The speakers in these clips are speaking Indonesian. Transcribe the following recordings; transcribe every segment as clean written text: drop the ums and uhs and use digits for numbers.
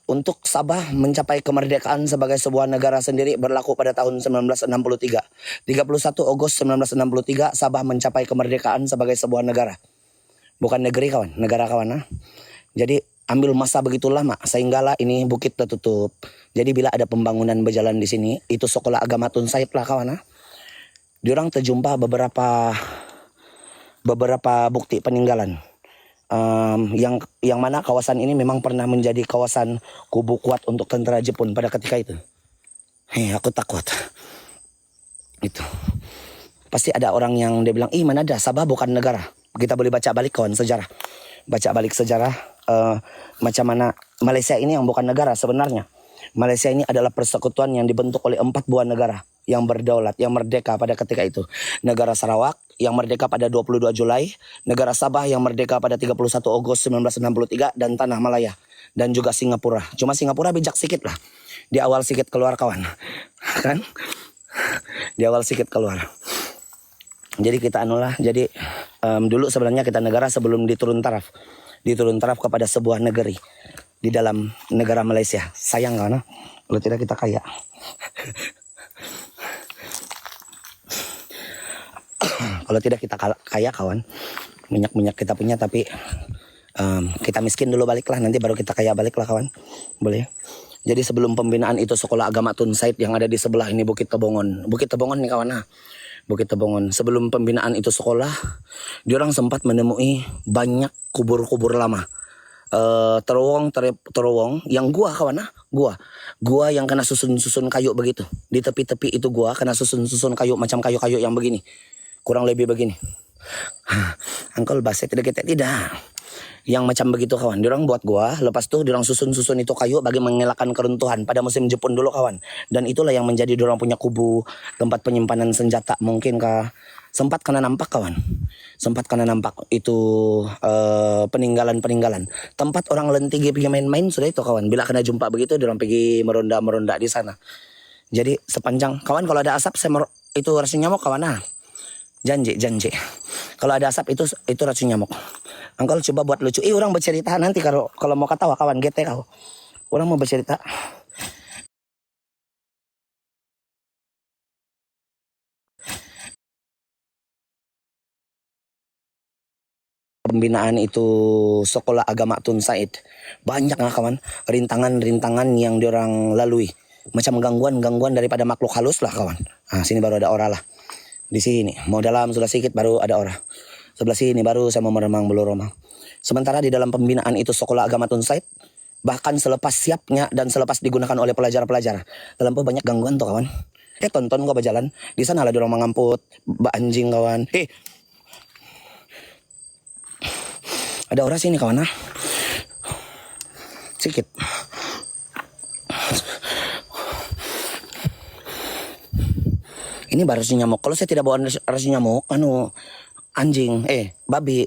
untuk Sabah mencapai kemerdekaan sebagai sebuah negara sendiri berlaku pada tahun 1963. 31 Agustus 1963 Sabah mencapai kemerdekaan sebagai sebuah negara. Bukan negeri kawan, negara kawan. Jadi ambil masa begitu lama sehinggalah ini bukit tertutup. Jadi bila ada pembangunan berjalan di sini, itu sekolah agama Tun Said lah kawan. Diorang terjumpa beberapa bukti peninggalan. Yang mana kawasan ini memang pernah menjadi kawasan kubu kuat untuk tentara Jepun pada ketika itu. Aku takut. Itu. Pasti ada orang yang dia bilang, mana ada, Sabah bukan negara. Kita boleh baca balik kawan sejarah. Baca balik sejarah macam mana Malaysia ini yang bukan negara sebenarnya. Malaysia ini adalah persekutuan yang dibentuk oleh 4 buah negara yang berdaulat, yang merdeka pada ketika itu. Negara Sarawak yang merdeka pada 22 Julai, negara Sabah yang merdeka pada 31 Agustus 1963, dan Tanah Malaya, dan juga Singapura. Cuma Singapura bijak sikit lah. Di awal sikit keluar kawan. Kan? Di awal sikit keluar. Jadi kita jadi dulu sebenarnya kita negara sebelum diturun taraf. Diturun taraf kepada sebuah negeri di dalam negara Malaysia. Sayang kan? Kalau tidak kita kaya. Kalau tidak kita kaya kawan, minyak kita punya tapi kita miskin dulu balik lah, nanti baru kita kaya balik lah kawan, boleh. Jadi sebelum pembinaan itu sekolah agama Tun Said yang ada di sebelah ini Bukit Tebongon nih kawan. Bukit Tebongon. Sebelum pembinaan itu sekolah, diorang sempat menemui banyak kubur-kubur lama. Terowong yang gua kawan, gua yang kena susun kayu begitu. Di tepi-tepi itu gua kena susun kayu, macam kayu-kayu yang begini. Kurang lebih begini. Angkol bahasa tidak. Yang macam begitu kawan. Diorang buat gua, lepas tuh diorang susun itu kayu bagi mengelakkan keruntuhan pada musim Jepun dulu kawan. Dan itulah yang menjadi diorang punya kubu, tempat penyimpanan senjata mungkinkah. Sempat kena nampak kawan. Itu peninggalan. Tempat orang lentigi pergi main-main sudah itu kawan. Bila kena jumpa begitu diorang pergi meronda di sana. Jadi sepanjang kawan kalau ada asap itu racun nyamuk kawan. Janji. Kalau ada asap itu racun nyamuk. Angkol coba buat lucu. Orang bercerita nanti kalau mau ketawa kawan GT kau. Orang mau bercerita. Pembinaan itu sekolah agama Tun Said. Banyak lah kawan. Rintangan yang diorang lalui. Macam gangguan daripada makhluk halus lah kawan. Sini baru ada aura lah. Di sini mau dalam sudah sedikit baru ada aura. Sebelah sini baru saya mau meremang belum romang. Sementara di dalam pembinaan itu sekolah agama Tun Said, bahkan selepas siapnya dan selepas digunakan oleh pelajar-pelajar, dalam banyak gangguan tuh kawan. Tonton gua berjalan di sana lah dorong mengamput anjing kawan. Ada orang sini kawan Sedikit. Ini baru racun nyamuk. Kalau saya tidak bawa racun nyamuk, anjing, babi,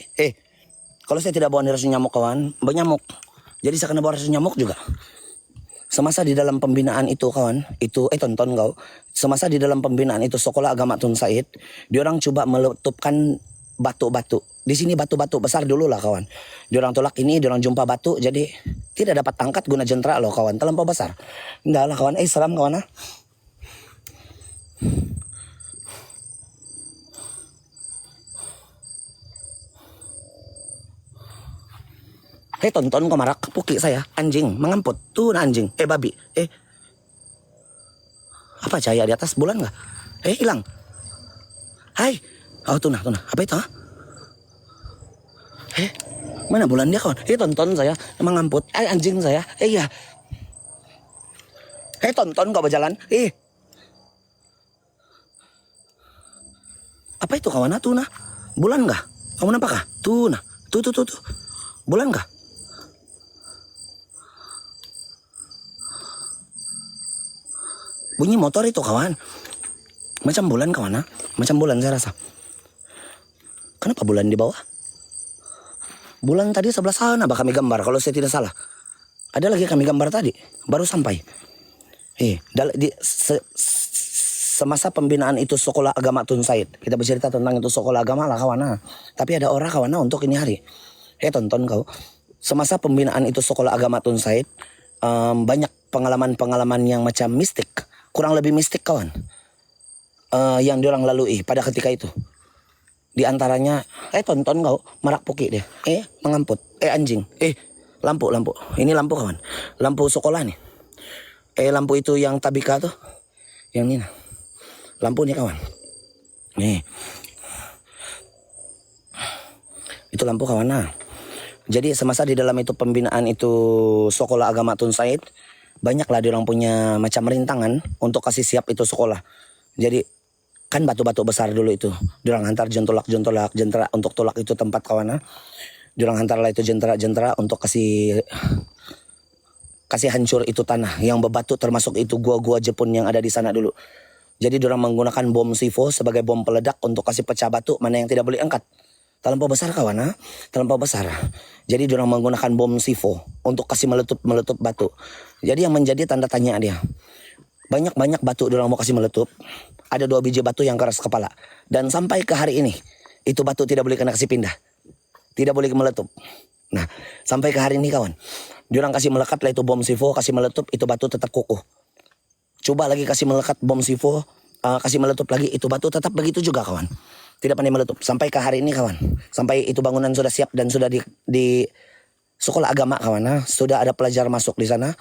kalau saya tidak bawa racun nyamuk kawan, bernyamuk. Jadi saya kena bawa racun nyamuk juga. Semasa di dalam pembinaan itu kawan, tonton kau. Semasa di dalam pembinaan itu sekolah agama Tun Said, diorang coba meletupkan batu-batu. Di sini batu-batu besar dulu lah kawan. Diorang tolak ini, diorang jumpa batu, jadi tidak dapat angkat guna jentera loh kawan. Terlampau besar. Enggak lah kawan, seram kawan tonton kau marak puki saya, anjing mengamput tuh anjing, babi, apa cahaya di atas bulan nggak? Hilang. Hai, tuna, apa itu? Mana bulan dia kawan? Tonton saya mengamput, anjing saya, iya. Tonton kau berjalan, apa itu kawan? Tuna, bulan nggak? Kamu nampak kah? Tuna, tuh, bulan nggak? Bunyi motor itu kawan. Macam bulan kawan Macam bulan saya rasa. Kenapa bulan di bawah? Bulan tadi sebelah sana kami gambar kalau saya tidak salah. Ada lagi kami gambar tadi. Baru sampai. Semasa pembinaan itu sekolah agama Tun Said. Kita bercerita tentang itu sekolah agama lah kawan Tapi ada orang kawan untuk ini hari. Tonton kau. Semasa pembinaan itu sekolah agama Tun Said, banyak pengalaman-pengalaman yang macam mistik, kurang lebih mistik kawan, yang diorang lalui pada ketika itu. Di antaranya, tonton kau, merak puki dia, mengamput, anjing, lampu, ini lampu kawan, lampu sekolah nih, lampu itu yang tabika tuh, yang ini, lampu nih kawan, nih, itu lampu kawan. Nah, jadi semasa di dalam itu pembinaan itu sekolah agama Tun Said, banyaklah diorang punya macam rintangan untuk kasih siap itu sekolah. Jadi kan batu-batu besar dulu itu, diorang hantar jentolak jentera untuk tolak itu tempat kawan. Diorang hantarlah itu jentera untuk kasih hancur itu tanah yang bebatu, termasuk itu gua-gua Jepun yang ada di sana dulu. Jadi diorang menggunakan bom C4 sebagai bom peledak untuk kasih pecah batu mana yang tidak boleh angkat. Terlampau besar kawan, terlampau besar. Jadi diorang menggunakan bom C4 untuk kasih meletup batu. Jadi yang menjadi tanda tanya dia, banyak batu diorang mau kasih meletup. Ada 2 biji batu yang keras kepala. Dan sampai ke hari ini, itu batu tidak boleh kena kasih pindah. Tidak boleh meletup. Nah, sampai ke hari ini kawan, diorang kasih melekat lah itu bom C4, kasih meletup, itu batu tetap kukuh. Coba lagi kasih melekat bom C4, kasih meletup lagi, itu batu tetap begitu juga kawan. Tidak pandai meletup. Sampai ke hari ini kawan. Sampai itu bangunan sudah siap dan sudah di sekolah agama kawan. Sudah ada pelajar masuk di sana.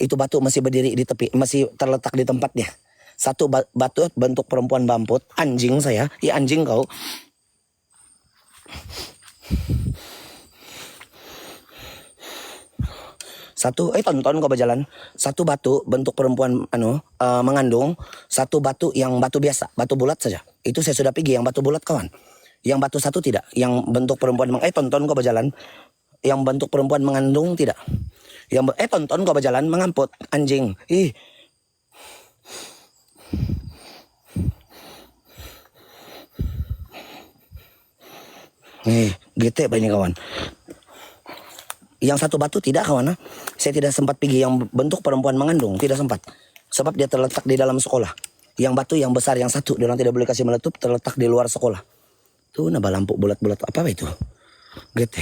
Itu batu masih berdiri di tepi. Masih terletak di tempatnya. Satu batu bentuk perempuan bamput. Anjing saya. Ya anjing kau. Satu, tonton kau berjalan. Satu batu bentuk perempuan mengandung. Satu batu yang batu biasa, batu bulat saja. Itu saya sudah pergi yang batu bulat kawan. Yang batu satu tidak, yang bentuk perempuan tonton kau berjalan. Yang bentuk perempuan mengandung tidak. Yang tonton kau berjalan mengamput anjing. Gete ini kawan. Yang satu batu tidak kawan. Saya tidak sempat pergi yang bentuk perempuan mengandung, tidak sempat. Sebab dia terletak di dalam sekolah. Yang batu yang besar yang satu, dia orang tidak boleh kasih meletup, terletak di luar sekolah. Tuh nambah lampu bulat-bulat apa itu? Gitu.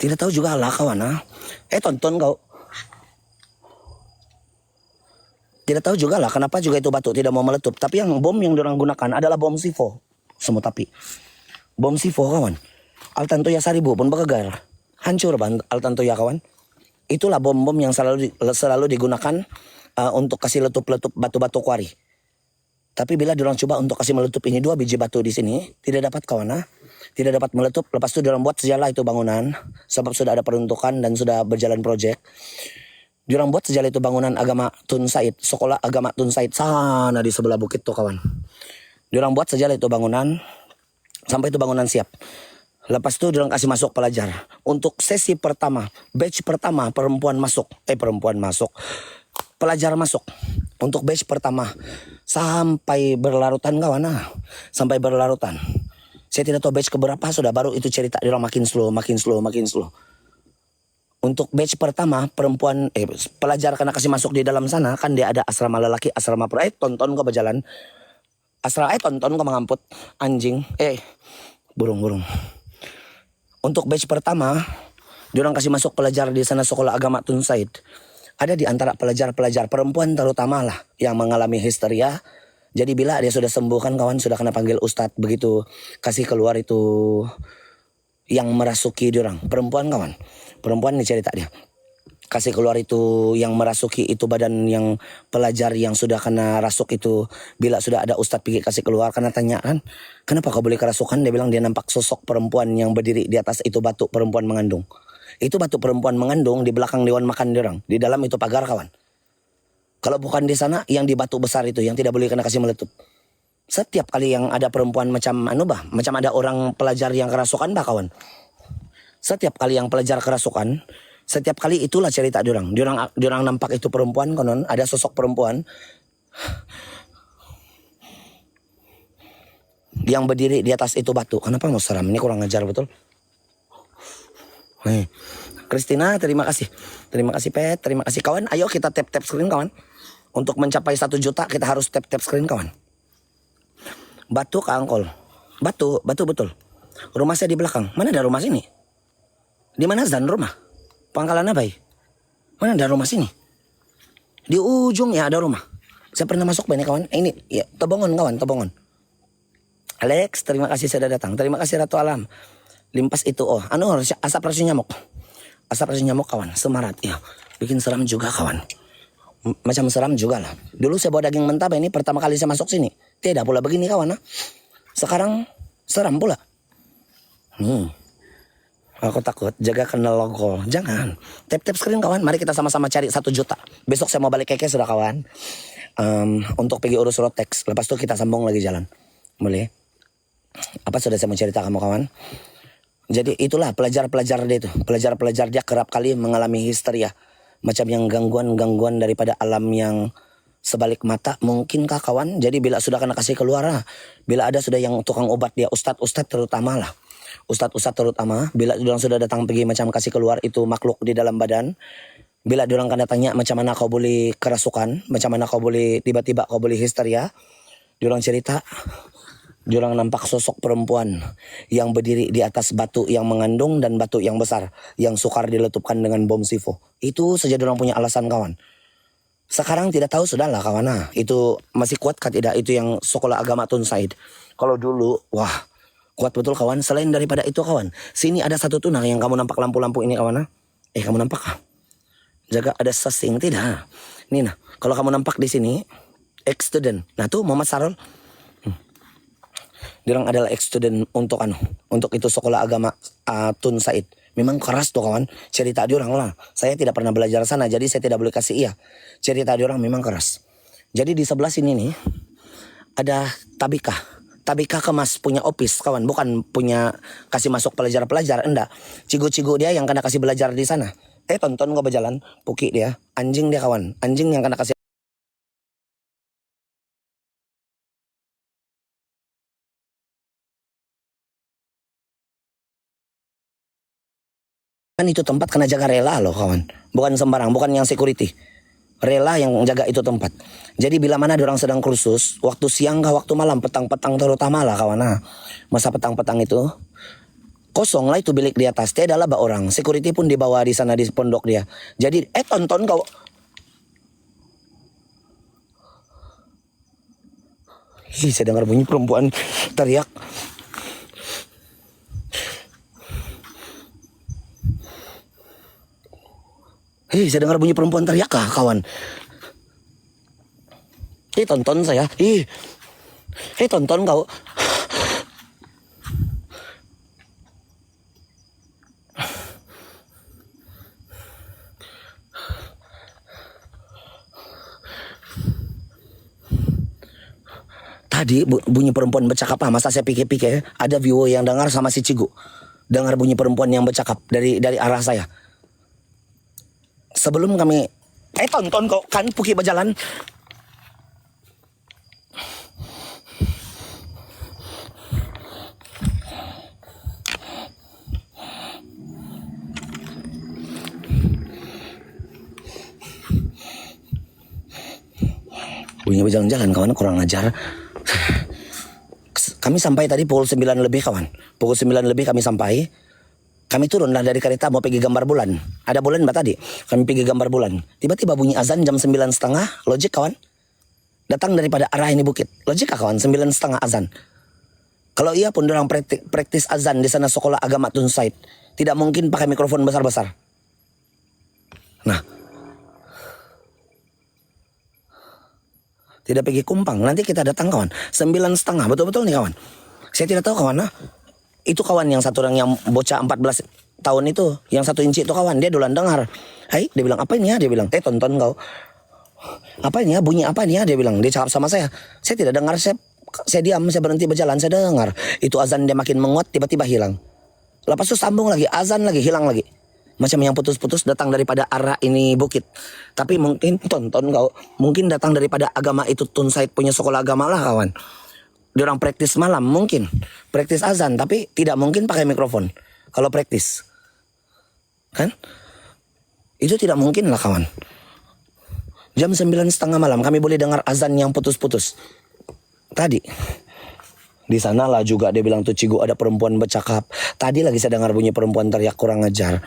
Tidak tahu juga lah kawan. Tonton kau. Tidak tahu juga lah kenapa juga itu batu tidak mau meletup. Tapi yang bom yang diorang gunakan adalah bom C4. Semua tapi. Bom C4 kawan. Altantoya 1000 pun bergegar. Hancur Altantoya kawan. Itulah bom-bom yang selalu digunakan untuk kasih letup-letup batu-batu kuari. Tapi bila diorang coba untuk kasih meletup ini 2 biji batu di sini, tidak dapat kawan. Tidak dapat meletup. Lepas itu diorang buat sejalah itu bangunan. Sebab sudah ada peruntukan dan sudah berjalan proyek. Diorang buat sejalah itu bangunan agama Tun Said. Sekolah agama Tun Said sana di sebelah bukit tuh kawan. Diorang buat sejalah itu bangunan. Sampai itu bangunan siap. Lepas itu diorang kasih masuk pelajar. Untuk sesi pertama, batch pertama perempuan masuk. Pelajar masuk. Untuk batch pertama. Sampai berlarutan kawan. Sampai berlarutan. Saya tidak tahu batch keberapa sudah. Baru itu cerita diorang makin slow. Untuk batch pertama perempuan pelajar kena kasih masuk di dalam sana. Kan dia ada asrama lelaki, asrama perempuan. Tonton kau berjalan. Tonton kau mengamput. Anjing. Burung. Untuk batch pertama, diorang kasih masuk pelajar di sana sekolah agama Tun Said. Ada di antara pelajar-pelajar perempuan terutama lah yang mengalami histeria. Jadi bila dia sudah sembuh kan kawan, sudah kena panggil ustadz, begitu kasih keluar itu yang merasuki diorang. Perempuan kawan. Perempuan ini cerita dia. Kasih keluar itu yang merasuki itu badan yang pelajar yang sudah kena rasuk itu. Bila sudah ada ustadz pergi kasih keluar, karena tanya kan, kenapa kau boleh kerasukan? Dia bilang dia nampak sosok perempuan yang berdiri di atas itu batu perempuan mengandung. Itu batu perempuan mengandung di belakang dewan makan diorang. Di dalam itu pagar kawan. Kalau bukan di sana, yang di batu besar itu yang tidak boleh kena kasih meletup. Setiap kali yang ada perempuan macam macam ada orang pelajar yang kerasukan kawan. Setiap kali yang pelajar kerasukan, setiap kali itulah cerita diorang. Diorang nampak itu perempuan konon, ada sosok perempuan yang berdiri di atas itu batu. Kenapa mau seram? Ini kurang ajar betul. Christina, terima kasih. Terima kasih Pet, terima kasih kawan. Ayo kita tap screen kawan. Untuk mencapai 1 juta kita harus tap screen kawan. Batu keangkol. Batu betul. Rumah saya di belakang. Mana ada rumah sini? Di mana Zan rumah? Pangkalan apa? Mana ada rumah sini? Di ujung ya ada rumah. Saya pernah masuk ini kawan. Ini ya Tebongon kawan, Tebongon. Alex, terima kasih sudah datang. Terima kasih Ratu Alam. Limpas itu asap racun nyamuk. Asap racun nyamuk kawan, semarat ya. Bikin seram juga kawan. Macam seram juga lah. Dulu saya bawa daging mentah ini pertama kali saya masuk sini. Tidak pula begini kawan. Sekarang seram pula. Aku takut, jaga kenal logo. Jangan. Tap-tap screen kawan. Mari kita sama-sama cari 1 juta. Besok saya mau balik keke sudah kawan. Untuk pergi urus Rotex. Lepas itu kita sambung lagi jalan. Boleh? Apa sudah saya mau cerita kamu kawan? Jadi itulah pelajar-pelajar dia itu. Pelajar-pelajar dia kerap kali mengalami histeria. Macam yang gangguan-gangguan daripada alam yang sebalik mata. Mungkinkah kawan? Jadi bila sudah kena kasih keluar lah. Bila ada sudah yang tukang obat dia. Ustadz-ustadz terutama lah. Ustadz-ustadz terutama, bila diorang sudah datang pergi macam kasih keluar itu makhluk di dalam badan. Bila diorang kan tanya macam mana kau boleh kerasukan, macam mana kau boleh tiba-tiba kau boleh histeria. Diorang cerita, diorang nampak sosok perempuan yang berdiri di atas batu yang mengandung dan batu yang besar. Yang sukar diletupkan dengan bom sifo. Itu saja diorang punya alasan kawan. Sekarang tidak tahu sudahlah kawan. Nah, itu masih kuat kah tidak? Itu yang sekolah agama Tun Said. Kalau dulu, wah. Kuat betul kawan. Selain daripada itu kawan. Sini ada 1 tunang yang kamu nampak lampu-lampu ini kawan. Kamu nampak kah? Jaga ada sasing tidak? Ini nah. Kalau kamu nampak di sini. Ex-student. Nah tuh Muhammad Sarul. Dia adalah ex-student untuk untuk itu sekolah agama Tun Said. Memang keras tuh kawan. Cerita diorang lah. Saya tidak pernah belajar sana. Jadi saya tidak boleh kasih iya. Cerita diorang memang keras. Jadi di sebelah sini nih. Ada tabika. Tabika kemas punya office kawan, bukan punya kasih masuk pelajar-pelajar, enggak. Cigu-cigu dia yang kena kasih belajar di sana. Tonton gua berjalan, puki dia, anjing dia kawan, anjing yang kena kasih. Kan itu tempat kena jaga rela loh kawan, bukan sembarang, bukan yang security. Rela yang jaga itu tempat. Jadi bila mana orang sedang kursus, waktu siang kah waktu malam, petang-petang terutama lah kawan. Nah, masa petang-petang itu kosong lah itu bilik di atas. Tidak lah orang. Security pun dibawa di sana di pondok dia. Jadi tonton kau. Saya dengar bunyi perempuan teriak. Saya dengar bunyi perempuan teriak kah kawan? Tonton saya. Tonton kau. Tadi bunyi perempuan bercakap masa saya pikir-pikir ada viewer yang dengar sama si Cigu. Dengar bunyi perempuan yang bercakap dari arah saya. Sebelum kami tonton kau kan Puki berjalan. Bunyi berjalan-jalan kawan, kurang ajar. Kami sampai tadi pukul 9 lebih kawan. Pukul 9 lebih kami sampai. Kami turunlah dari kereta mau pergi gambar bulan. Ada bulan mbak tadi. Kami pergi gambar bulan. Tiba-tiba bunyi azan jam 9.30. Logik kawan. Datang daripada arah ini bukit. Logik kawan 9.30 azan. Kalau iya pun orang praktis azan di sana sekolah agama Tun Said. Tidak mungkin pakai mikrofon besar-besar. Nah. Tidak pergi kumpang. Nanti kita datang kawan. 9.30. Betul-betul nih kawan. Saya tidak tahu kawan. Itu kawan yang satu orang yang bocah 14 tahun itu. Yang 1 inci itu kawan. Dia duluan dengar. Hai, dia bilang apa ini ya? Dia bilang, tonton kau. Apa ini ya? Bunyi apa ini ya? Dia bilang, dia cakap sama saya. Saya tidak dengar, saya diam, saya berhenti berjalan, saya dengar. Itu azan dia makin menguat, tiba-tiba hilang. Lepas itu sambung lagi, azan lagi, hilang lagi. Macam yang putus-putus datang daripada arah ini bukit. Tapi mungkin, tonton kau. Mungkin datang daripada agama itu Tun Said punya sekolah agama lah kawan. Diorang praktis malam mungkin. Praktis azan. Tapi tidak mungkin pakai mikrofon. Kalau praktis. Kan? Itu tidak mungkin lah kawan. Jam 9.30 malam kami boleh dengar azan yang putus-putus. Tadi. Di sana lah juga dia bilang tuh Cigu ada perempuan bercakap. Tadi lagi saya dengar bunyi perempuan teriak kurang ajar.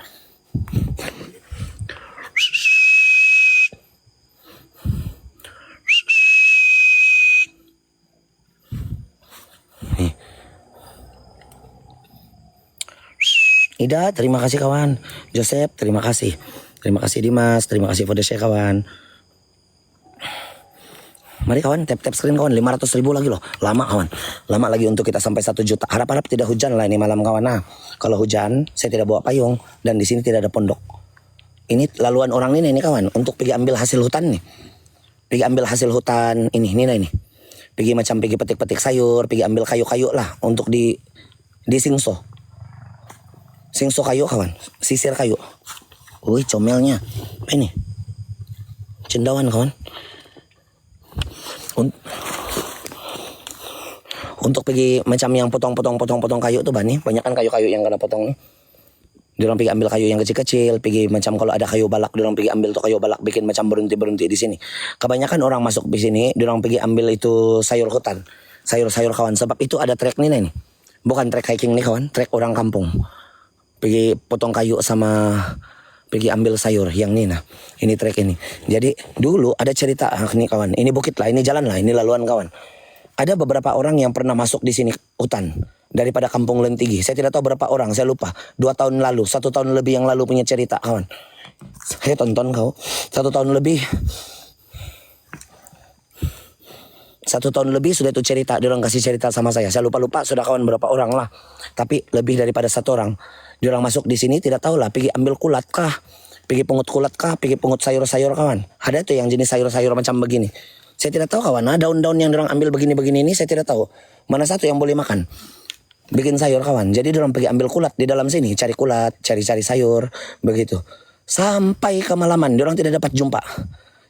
Ida, terima kasih kawan. Joseph, terima kasih. Terima kasih Dimas, terima kasih for the share kawan. Mari kawan, tap screen kawan, 500.000 lagi loh. Lama kawan, lama lagi untuk kita sampai 1 juta. Harap-harap tidak hujan lah ini malam kawan. Nah, kalau hujan, saya tidak bawa payung dan di sini tidak ada pondok. Ini laluan orang ini kawan, untuk pergi ambil hasil hutan nih. Pergi ambil hasil hutan ini. Pergi petik-petik sayur, pergi ambil kayu-kayu lah untuk di singso. Singso kayu kawan, sisir kayu. Wih, comelnya. Ini. Cendawan kawan. Untuk pergi macam yang potong kayu tuh bani, banyak kan kayu-kayu yang kena potong nih. Diorang pergi ambil kayu yang kecil-kecil, pergi macam kalau ada kayu balak, diorang pergi ambil tuh kayu balak, bikin macam berhenti di sini. Kebanyakan orang masuk di sini, diorang pergi ambil itu sayur hutan, sayur-sayur kawan. Sebab itu ada trek nih. Bukan trek hiking nih kawan, trek orang kampung. Pergi potong kayu sama pergi ambil sayur yang ini nah. Ini trek ini. Jadi dulu ada cerita nih kawan. Ini bukit lah, ini jalan lah, ini laluan kawan. Ada beberapa orang yang pernah masuk di sini hutan daripada kampung Lentigi. Saya tidak tahu berapa orang, saya lupa. 2 tahun lalu, 1 tahun lebih yang lalu punya cerita kawan. Saya tonton kau. 1 tahun lebih. 1 tahun lebih sudah itu cerita. Dia orang kasih cerita sama saya. Saya lupa sudah kawan berapa orang lah. Tapi lebih daripada 1 orang. Dia orang masuk di sini tidak tahu lah. Pergi ambil kulat kah? Pergi pungut kulat kah? Pergi pungut sayur-sayur kawan. Ada tuh yang jenis sayur-sayur macam begini. Saya tidak tahu kawan. Nah, daun-daun yang dia orang ambil begini-begini ini saya tidak tahu. Mana satu yang boleh makan? Bikin sayur kawan. Jadi dia orang pergi ambil kulat di dalam sini. Cari kulat, cari sayur. Begitu. Sampai kemalaman. Dia orang tidak dapat jumpa.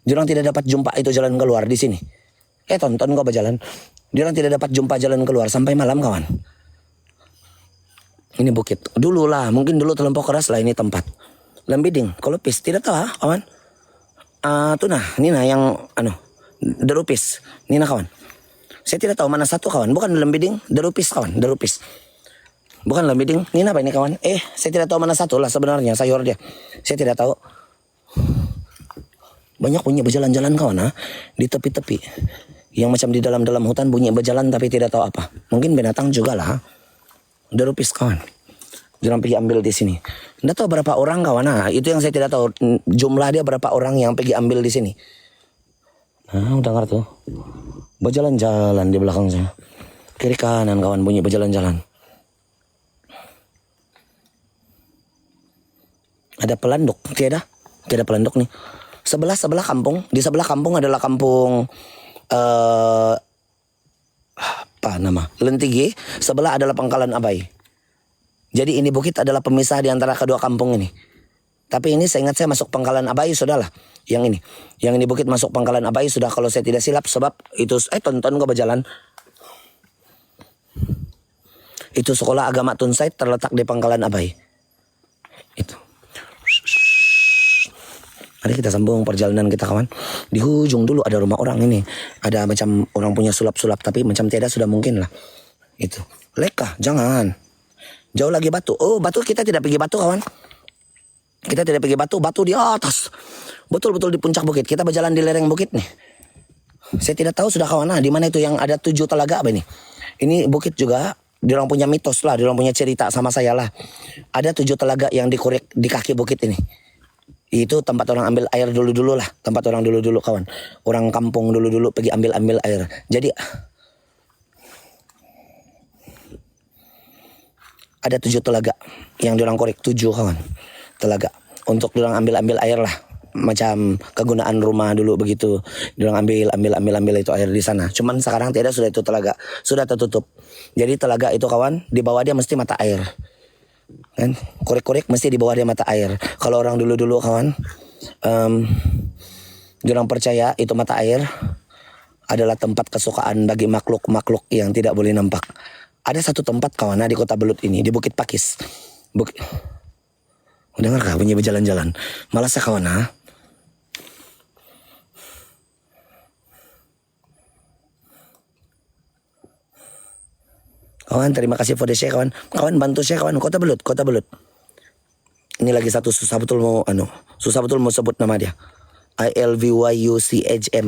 Dia orang tidak dapat jumpa itu jalan keluar di sini. Tonton kau berjalan. Dia orang tidak dapat jumpa jalan keluar sampai malam kawan. Ini bukit. Dulu lah, mungkin dulu terlampau keras lah ini tempat. Lembiding, kolopis, tidak tahu kawan. Tuh nah, ini nah yang derupis. Ini nah kawan. Saya tidak tahu mana satu kawan. Bukan lembiding, derupis kawan, derupis. Bukan lembiding, ini apa ini kawan? Saya tidak tahu mana satu lah sebenarnya sayur dia. Saya tidak tahu. Banyak bunyi berjalan-jalan kawan di tepi-tepi. Yang macam di dalam hutan bunyi berjalan tapi tidak tahu apa. Mungkin binatang juga lah. Derupis kawan. Jangan pergi ambil di sini. Tidak tahu berapa orang kawan. Nah, itu yang saya tidak tahu. Jumlah dia berapa orang yang pergi ambil di sini. Nah, udah ngerti tuh. Berjalan-jalan di belakang saya. Kiri kanan kawan bunyi berjalan-jalan. Ada pelanduk. Tiada pelanduk nih. Sebelah kampung. Di sebelah kampung adalah kampung Lentigi. Sebelah adalah Pangkalan Abai. Jadi ini bukit adalah pemisah di antara kedua kampung ini. Tapi ini saya ingat saya masuk Pangkalan Abai sudahlah. Yang ini bukit masuk Pangkalan Abai sudah kalau saya tidak silap. Sebab itu tonton kau berjalan. Itu sekolah agama Tunsait terletak di Pangkalan Abai. Itu. Mari kita sambung perjalanan kita kawan. Di ujung dulu ada rumah orang ini. Ada macam orang punya sulap-sulap. Tapi macam tiada sudah mungkin lah. Itu. Leka, jangan. Jauh lagi batu. Oh, batu kita tidak pergi batu kawan. Kita tidak pergi batu. Batu di atas. Betul-betul di puncak bukit. Kita berjalan di lereng bukit nih. Saya tidak tahu sudah kawan. Di mana itu yang ada 7 telaga apa ini. Ini bukit juga. Dia orang punya mitos lah. Dia orang punya cerita sama saya lah. Ada 7 telaga yang dikorek di kaki bukit ini. Itu tempat orang ambil air dulu-dulu lah. Tempat orang dulu-dulu kawan. Orang kampung dulu-dulu pergi ambil air. Jadi ada 7 telaga yang diorang korek. 7 kawan. Telaga. Untuk diorang ambil air lah. Macam kegunaan rumah dulu begitu. Diorang ambil itu air di sana. Cuman sekarang tidak, sudah itu telaga. Sudah tertutup. Jadi telaga itu kawan, di bawah dia mesti mata air. Kan korek-korek mesti di bawah dia mata air. Kalau orang dulu kawan, diorang percaya itu mata air adalah tempat kesukaan bagi makhluk-makhluk yang tidak boleh nampak. Ada satu tempat kawan di Kota Belut ini, di Bukit Pakis. Dengar kah bunyi berjalan-jalan? Malas ya kawan Kawan, terima kasih for the share kawan. Kawan bantu share kawan. Kota Belut. Ini lagi satu susah betul mau sebut nama dia. ILVYUCHM.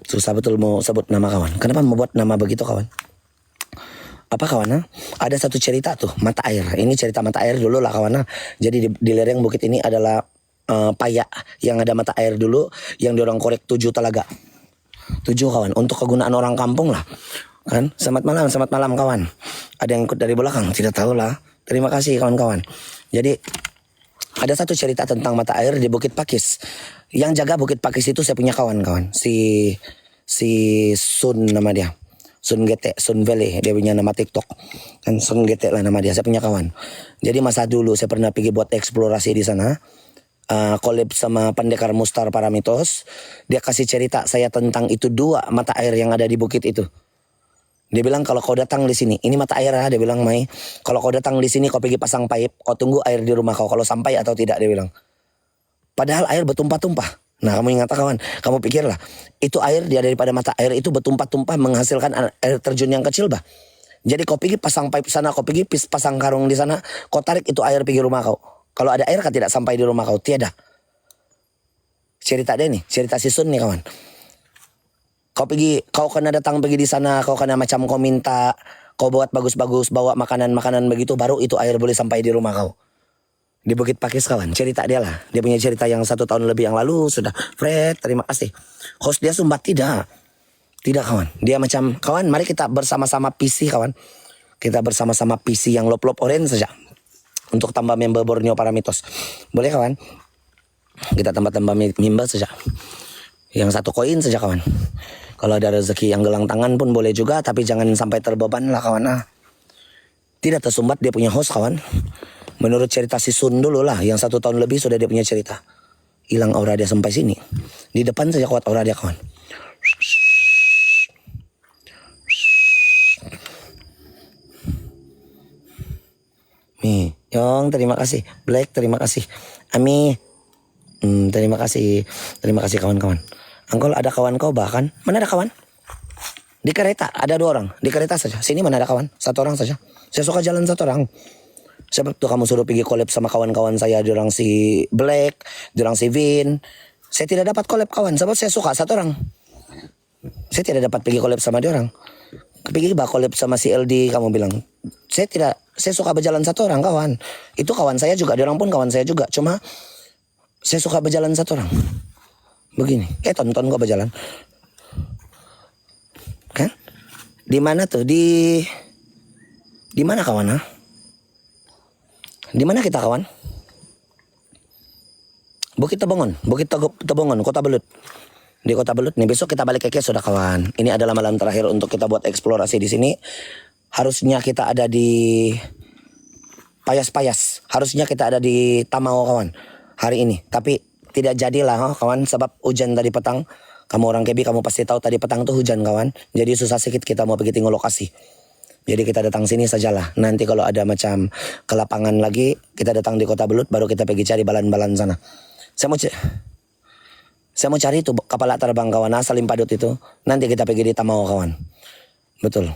Susah betul mau sebut nama kawan. Kenapa mau buat nama begitu kawan? apa kawan ha? Ada satu cerita tuh mata air. Ini cerita mata air dulu lah kawan ha. Jadi di lereng bukit ini adalah payak yang ada mata air dulu yang diorang korek 7 telaga. 7 kawan untuk kegunaan orang kampung lah. Kan? Selamat malam kawan. Ada yang ikut dari belakang, tidak tahu lah. Terima kasih kawan-kawan. Jadi ada satu cerita tentang mata air di Bukit Pakis. Yang jaga Bukit Pakis itu saya punya kawan-kawan. Si Sun nama dia. Sun Gete, Sun Valley, dia punya nama TikTok. Kan Sun Gete lah nama dia, saya punya kawan. Jadi masa dulu saya pernah pergi buat eksplorasi di sana. Collab sama pendekar Mustar Paramitos. Dia kasih cerita saya tentang itu 2 mata air yang ada di bukit itu. Dia bilang kalau kau datang di sini, ini mata air dia bilang Mai. Kalau kau datang di sini kau pergi pasang pipe, kau tunggu air di rumah kau kalau sampai atau tidak dia bilang. Padahal air bertumpah-tumpah. Nah kamu ingat kawan, kamu pikirlah itu air dia daripada mata air itu bertumpah-tumpah menghasilkan air terjun yang kecil bah. Jadi kau pergi pasang pipe sana, kau pergi pasang karung di sana, kau tarik itu air pergi rumah kau. Kalau ada air kan tidak sampai di rumah kau, tiada. Cerita dia nih, cerita si Sun nih kawan. Kau kena datang pergi di sana, kau kena macam kau minta, kau buat bagus-bagus, bawa makanan-makanan begitu, baru itu air boleh sampai di rumah kau. Di Bukit Pakis kawan, cerita dia lah. Dia punya cerita yang 1 tahun lebih yang lalu sudah. Fred, terima kasih. Host dia sumbat tidak. Tidak kawan. Dia macam, kawan mari kita bersama-sama PC kawan. Kita bersama-sama PC yang lop-lop orange saja. Untuk tambah member Borneo Paramitos. Boleh kawan? Kita tambah-tambah member saja. Yang 1 koin saja kawan. Kalau ada rezeki yang gelang tangan pun boleh juga. Tapi jangan sampai terbeban lah kawan. Tidak tersumbat dia punya host kawan. Menurut cerita si Sun dulu lah, yang 1 tahun lebih sudah dia punya cerita. Hilang aura dia sampai sini. Di depan saja kuat aura dia kawan. Nih, Yong terima kasih. Black terima kasih. Ami, terima kasih. Terima kasih kawan-kawan. Angkol ada kawan kau bahkan. Mana ada kawan? Di kereta ada 2 orang. Di kereta saja. Sini mana ada kawan? 1 orang saja. Saya suka jalan 1 orang. Sebab tuh kamu suruh pergi collab sama kawan-kawan saya. Diorang si Black, diorang si Vin. Saya tidak dapat collab kawan. Sebab saya suka 1 orang. Saya tidak dapat pergi collab sama diorang. Pergi bah collab sama si LD kamu bilang. Saya suka berjalan 1 orang kawan. Itu kawan saya juga. Diorang pun kawan saya juga. Cuma saya suka berjalan 1 orang. Begini. Tonton kok berjalan. Kan? Di mana tuh? Di mana kawan ha? Di mana kita kawan? Bukit Tebongon, Kota Belut. Di Kota Belut nih, besok kita balik ke Kes sudah kawan. Ini adalah malam terakhir untuk kita buat eksplorasi di sini. Harusnya kita ada di Payas. Harusnya kita ada di Tamau kawan hari ini. Tapi tidak jadilah kawan sebab hujan tadi petang. Kamu orang Kebi kamu pasti tahu tadi petang tuh hujan kawan. Jadi susah sedikit kita mau pergi tengok lokasi. Jadi kita datang sini sajalah. Nanti kalau ada macam ke lapangan lagi, kita datang di Kota Belut, baru kita pergi cari balan-balan sana. Saya mau cari itu kepala terbang kawan, Salim Padut itu. Nanti kita pergi di Tamau kawan. Betul.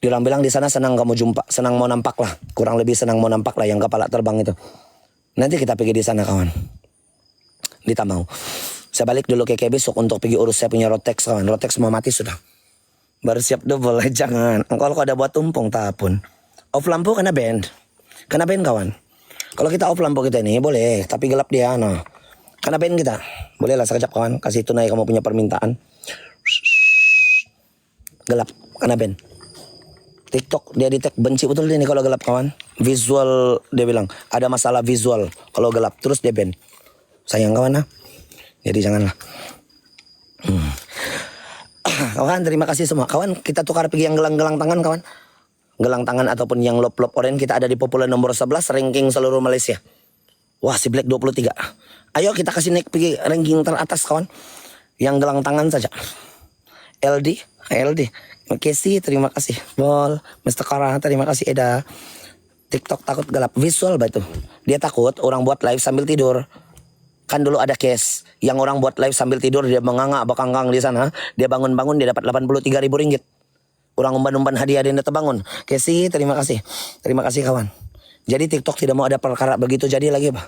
Bilang di sana senang kamu jumpa, senang mau nampak lah. Kurang lebih senang mau nampak lah yang kepala terbang itu. Nanti kita pergi di sana kawan. Di Tamau. Saya balik dulu ke besok untuk pergi urus saya punya Rotex kawan. Rotex mau mati sudah. Baru siap double, jangan. Kalau ada buat tumpung tapun. Off lampu kena band. Kena band kawan. Kalau kita off lampu kita ini boleh, tapi gelap dia no. Kena band kita. Boleh lah sekejap kawan, kasih tunai kamu punya permintaan. Gelap, kena band. TikTok dia di tag benci betul dia nih kalau gelap kawan. Visual dia bilang, ada masalah visual kalau gelap terus dia band. Sayang kawan Jadi janganlah. Kawan terima kasih semua. Kawan kita tukar pergi yang gelang-gelang tangan kawan. Gelang tangan ataupun yang lop-lop orange kita ada di populer nomor 11 ranking seluruh Malaysia. Wah si Black 23. Ayo kita kasih naik pergi ranking teratas kawan. Yang gelang tangan saja. LD. Casey terima kasih. Bol. Mr. Kara terima kasih Eda. TikTok takut gelap. Visual itu. Dia takut orang buat live sambil tidur. Kan dulu ada case yang orang buat live sambil tidur dia menganga bakanggang di sana. Dia bangun-bangun dia dapat 83.000 ringgit. Orang umpan-umpan hadiah dia terbangun. Casey terima kasih. Terima kasih kawan. Jadi TikTok tidak mau ada perkara begitu jadi lagi Pak.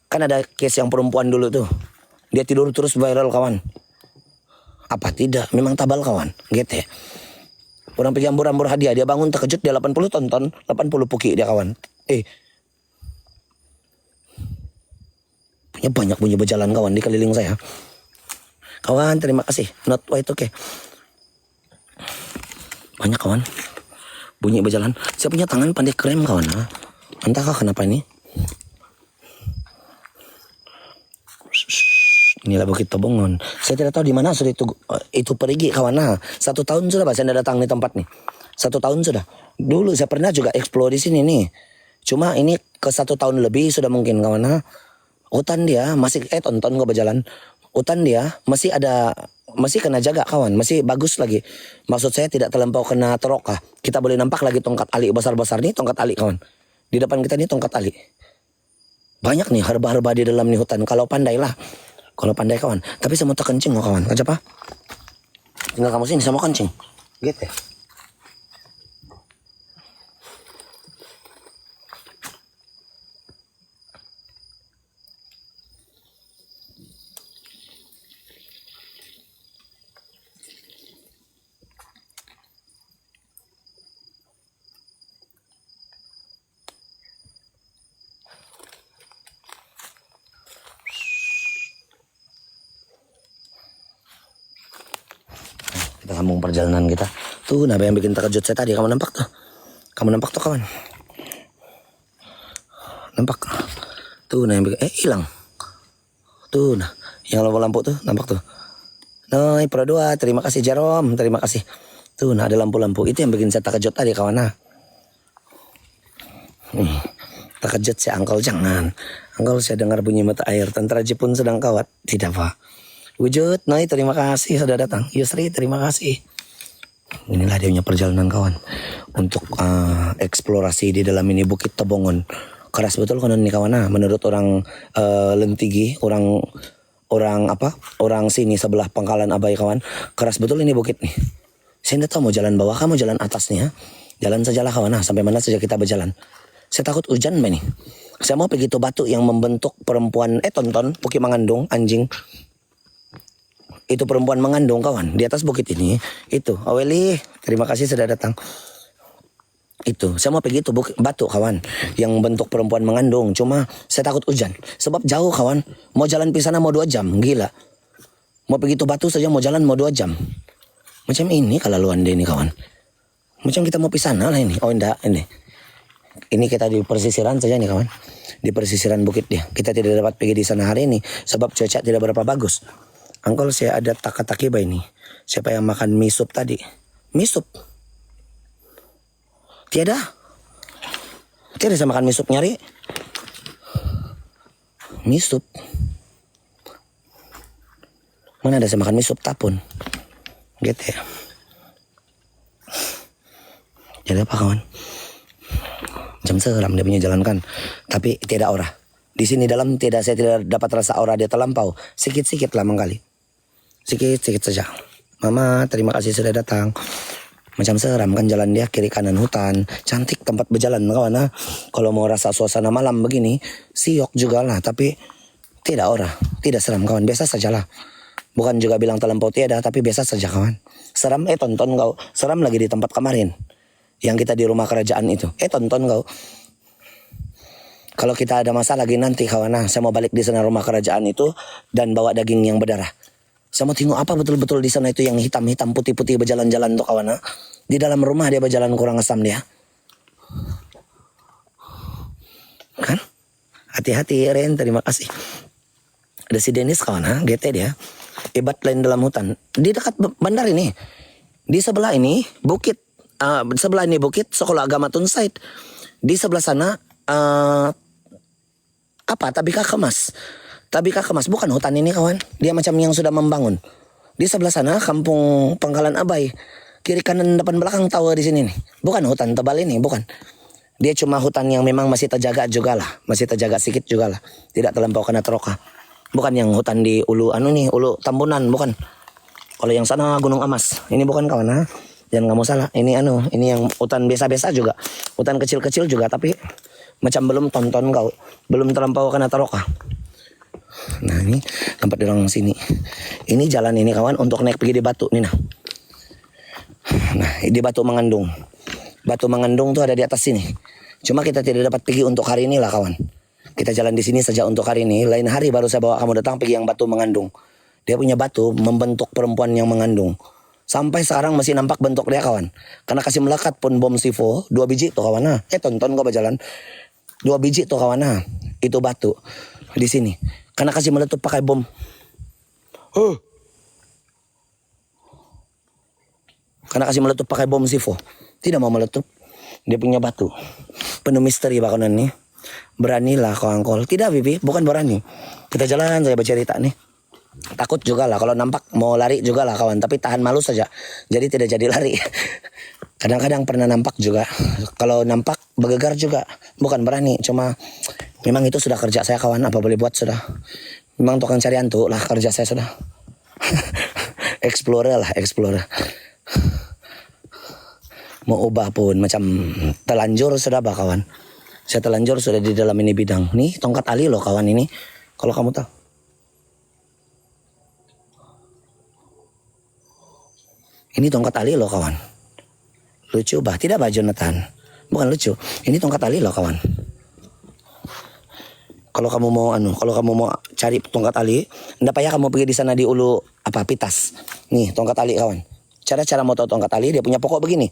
Kan ada case yang perempuan dulu tuh. Dia tidur terus viral kawan. Apa tidak? Memang tabal kawan. Gitu. Orang pergi ambur-ambur hadiah, dia bangun terkejut, dia 80 tonton, 80 puki dia kawan. Punya banyak bunyi berjalan kawan di keliling saya. Kawan, terima kasih. Not white oke. Banyak kawan. Bunyi berjalan. Saya punya tangan pandai krem kawan. Entahkah kenapa ini. Inilah Bukit Tobongon. Saya tidak tahu di mana sudah itu pergi kawan. 1 tahun sudah saya tidak datang di tempat nih. 1 tahun sudah. Dulu saya pernah juga explore di sini nih. Cuma ini ke 1 tahun lebih sudah mungkin kawan. Hutan dia masih tonton gua berjalan. Hutan dia masih kena jaga kawan, masih bagus lagi. Maksud saya tidak terlampau kena terokah. Kita boleh nampak lagi tongkat ali besar-besar nih, tongkat ali kawan. Di depan kita nih tongkat ali. Banyak nih herba-herba di dalam nih hutan. Kalau pandai kawan. Tapi saya mau terkencing kawan. Kenapa? Tinggal kamu sini saya mau kencing. Gitu ya. Kita sambung perjalanan kita. Tuh, nah yang bikin terkejut saya tadi. Kamu nampak tuh kawan. Nampak. Tuh, nah yang bikin, hilang. Tuh, nah yang lampu-lampu tuh, nampak tuh. Nah, Pro 2, terima kasih Jarom, terima kasih. Tuh, nah ada lampu-lampu. Itu yang bikin saya terkejut tadi kawan. Terkejut saya, Angkol jangan. Angkol saya dengar bunyi mata air. Tentara Jepun sedang kawat. Tidak pak. Wujud, Noi terima kasih sudah datang. Yusri terima kasih. Inilah dia punya perjalanan kawan. Untuk eksplorasi di dalam ini Bukit Tobongon. Keras betul kan ini kawan. Menurut orang Lentigi, orang sini sebelah Pangkalan Abai kawan. Keras betul ini bukit nih. Saya tidak tahu mau jalan bawah, mau jalan atasnya. Jalan sajalah kawan. Sampai mana saja kita berjalan. Saya takut hujan nih. Saya mau pergi tuh batu yang membentuk perempuan. Tonton Puki Mangandung anjing. Itu perempuan mengandung kawan di atas bukit ini. Itu Aweli terima kasih sudah datang. Itu saya mau pergi itu batu kawan yang bentuk perempuan mengandung. Cuma saya takut hujan sebab jauh kawan. Mau jalan pisana mau 2 jam. Gila. Mau pergi itu batu saja mau jalan mau 2 jam. Macam ini kelaluan dia ini kawan. Macam kita mau pisana lah ini. Oh enggak ini. Ini kita di persisiran saja nih kawan. Di persisiran bukit dia. Kita tidak dapat pergi di sana hari ini sebab cuaca tidak berapa bagus. Angkol saya ada taka-takiba ini. Siapa yang makan mie sup tadi? Mie sup? Tiada saya makan mie sup nyari. Mie sup? Mana ada saya makan mie sup tapun? Gitu ya. Jadi apa kawan? Jam seram dia punya jalan kan. Tapi tidak aura. Di sini dalam saya tidak dapat rasa aura dia terlampau. Sikit-sikit lah mengkali. Sedikit saja. Mama terima kasih sudah datang. Macam seram kan jalan dia kiri kanan hutan. Cantik tempat berjalan kawan. Kalau mau rasa suasana malam begini siok juga lah. Tapi tidak aura. Tidak seram kawan. Biasa sajalah. Bukan juga bilang terlampau tiada. Tapi biasa saja kawan. Seram tonton kau. Seram lagi di tempat kemarin. Yang kita di rumah kerajaan itu. Tonton kau. Kalau kita ada masalah lagi nanti kawan. Saya mau balik di sana rumah kerajaan itu. Dan bawa daging yang berdarah. Saya mau tengok apa betul-betul di sana itu yang hitam-hitam putih-putih berjalan-jalan tuh kawan. Di dalam rumah dia berjalan kurang asam dia. Kan? Hati-hati Ren, terima kasih. Ada si Dennis kawan, GT dia. Hebat lain dalam hutan. Di dekat bandar ini. Di sebelah ini bukit. Sebelah ini bukit Sekolah Agama Tunsait. Di sebelah sana Tabika Kemas. Tabika Kemas bukan hutan ini kawan. Dia macam yang sudah membangun. Di sebelah sana kampung Pangkalan Abai. Kiri kanan depan belakang tahu di sini nih. Bukan hutan tebal ini, bukan. Dia cuma hutan yang memang masih terjaga juga lah. Masih terjaga sedikit juga lah. Tidak terlampau kena teroka. Bukan yang hutan di Ulu Ulu Tambunan, bukan. Kalau yang sana Gunung Amas. Ini bukan kawan. Jangan kamu salah. Ini yang hutan biasa-biasa juga. Hutan kecil-kecil juga tapi macam belum tonton kau. Belum terlampau kena teroka. Nah ini tempat orang sini. Ini jalan ini kawan untuk naik pergi di batu nih nah. Nah, di Batu Mengandung. Batu Mengandung tuh ada di atas sini. Cuma kita tidak dapat pergi untuk hari ini lah kawan. Kita jalan di sini saja untuk hari ini. Lain hari baru saya bawa kamu datang pergi yang Batu Mengandung. Dia punya batu membentuk perempuan yang mengandung. Sampai sekarang masih nampak bentuk dia kawan. Karena kasih melekat pun bom C4 2 biji tuh kawan. Nah, tonton kau berjalan. 2 biji tuh kawan. Nah, itu batu di sini. Karena kasih meletup pakai bom. Karena kasih meletup pakai bom C4. Tidak mau meletup. Dia punya batu. Penuh misteri bakalan nih. Beranilah kau angkol. Tidak Bibi, bukan berani. Kita jalan saya bercerita nih. Takut juga lah. Kalau nampak mau lari juga lah kawan. Tapi tahan malu saja. Jadi tidak jadi lari. Kadang-kadang pernah nampak juga. Kalau nampak bergegar juga. Bukan berani. Cuma memang itu sudah kerja saya kawan. Apa boleh buat sudah. Memang tukang cari hantu lah kerja saya sudah. Explorer lah. Explorer. Mau ubah pun macam telanjur sudah bah kawan. Saya telanjur sudah di dalam ini bidang. Nih tongkat ali loh kawan ini. Kalau kamu tahu. Ini tongkat ali loh kawan. Lucu bah. Tidak bah Jonathan. Bukan lucu. Ini tongkat ali loh kawan. Kalau kamu mau cari tongkat ali, enggak payah kamu pergi di sana di ulu Pitas. Nih tongkat ali kawan. Cara mau tahu tongkat ali dia punya pokok begini.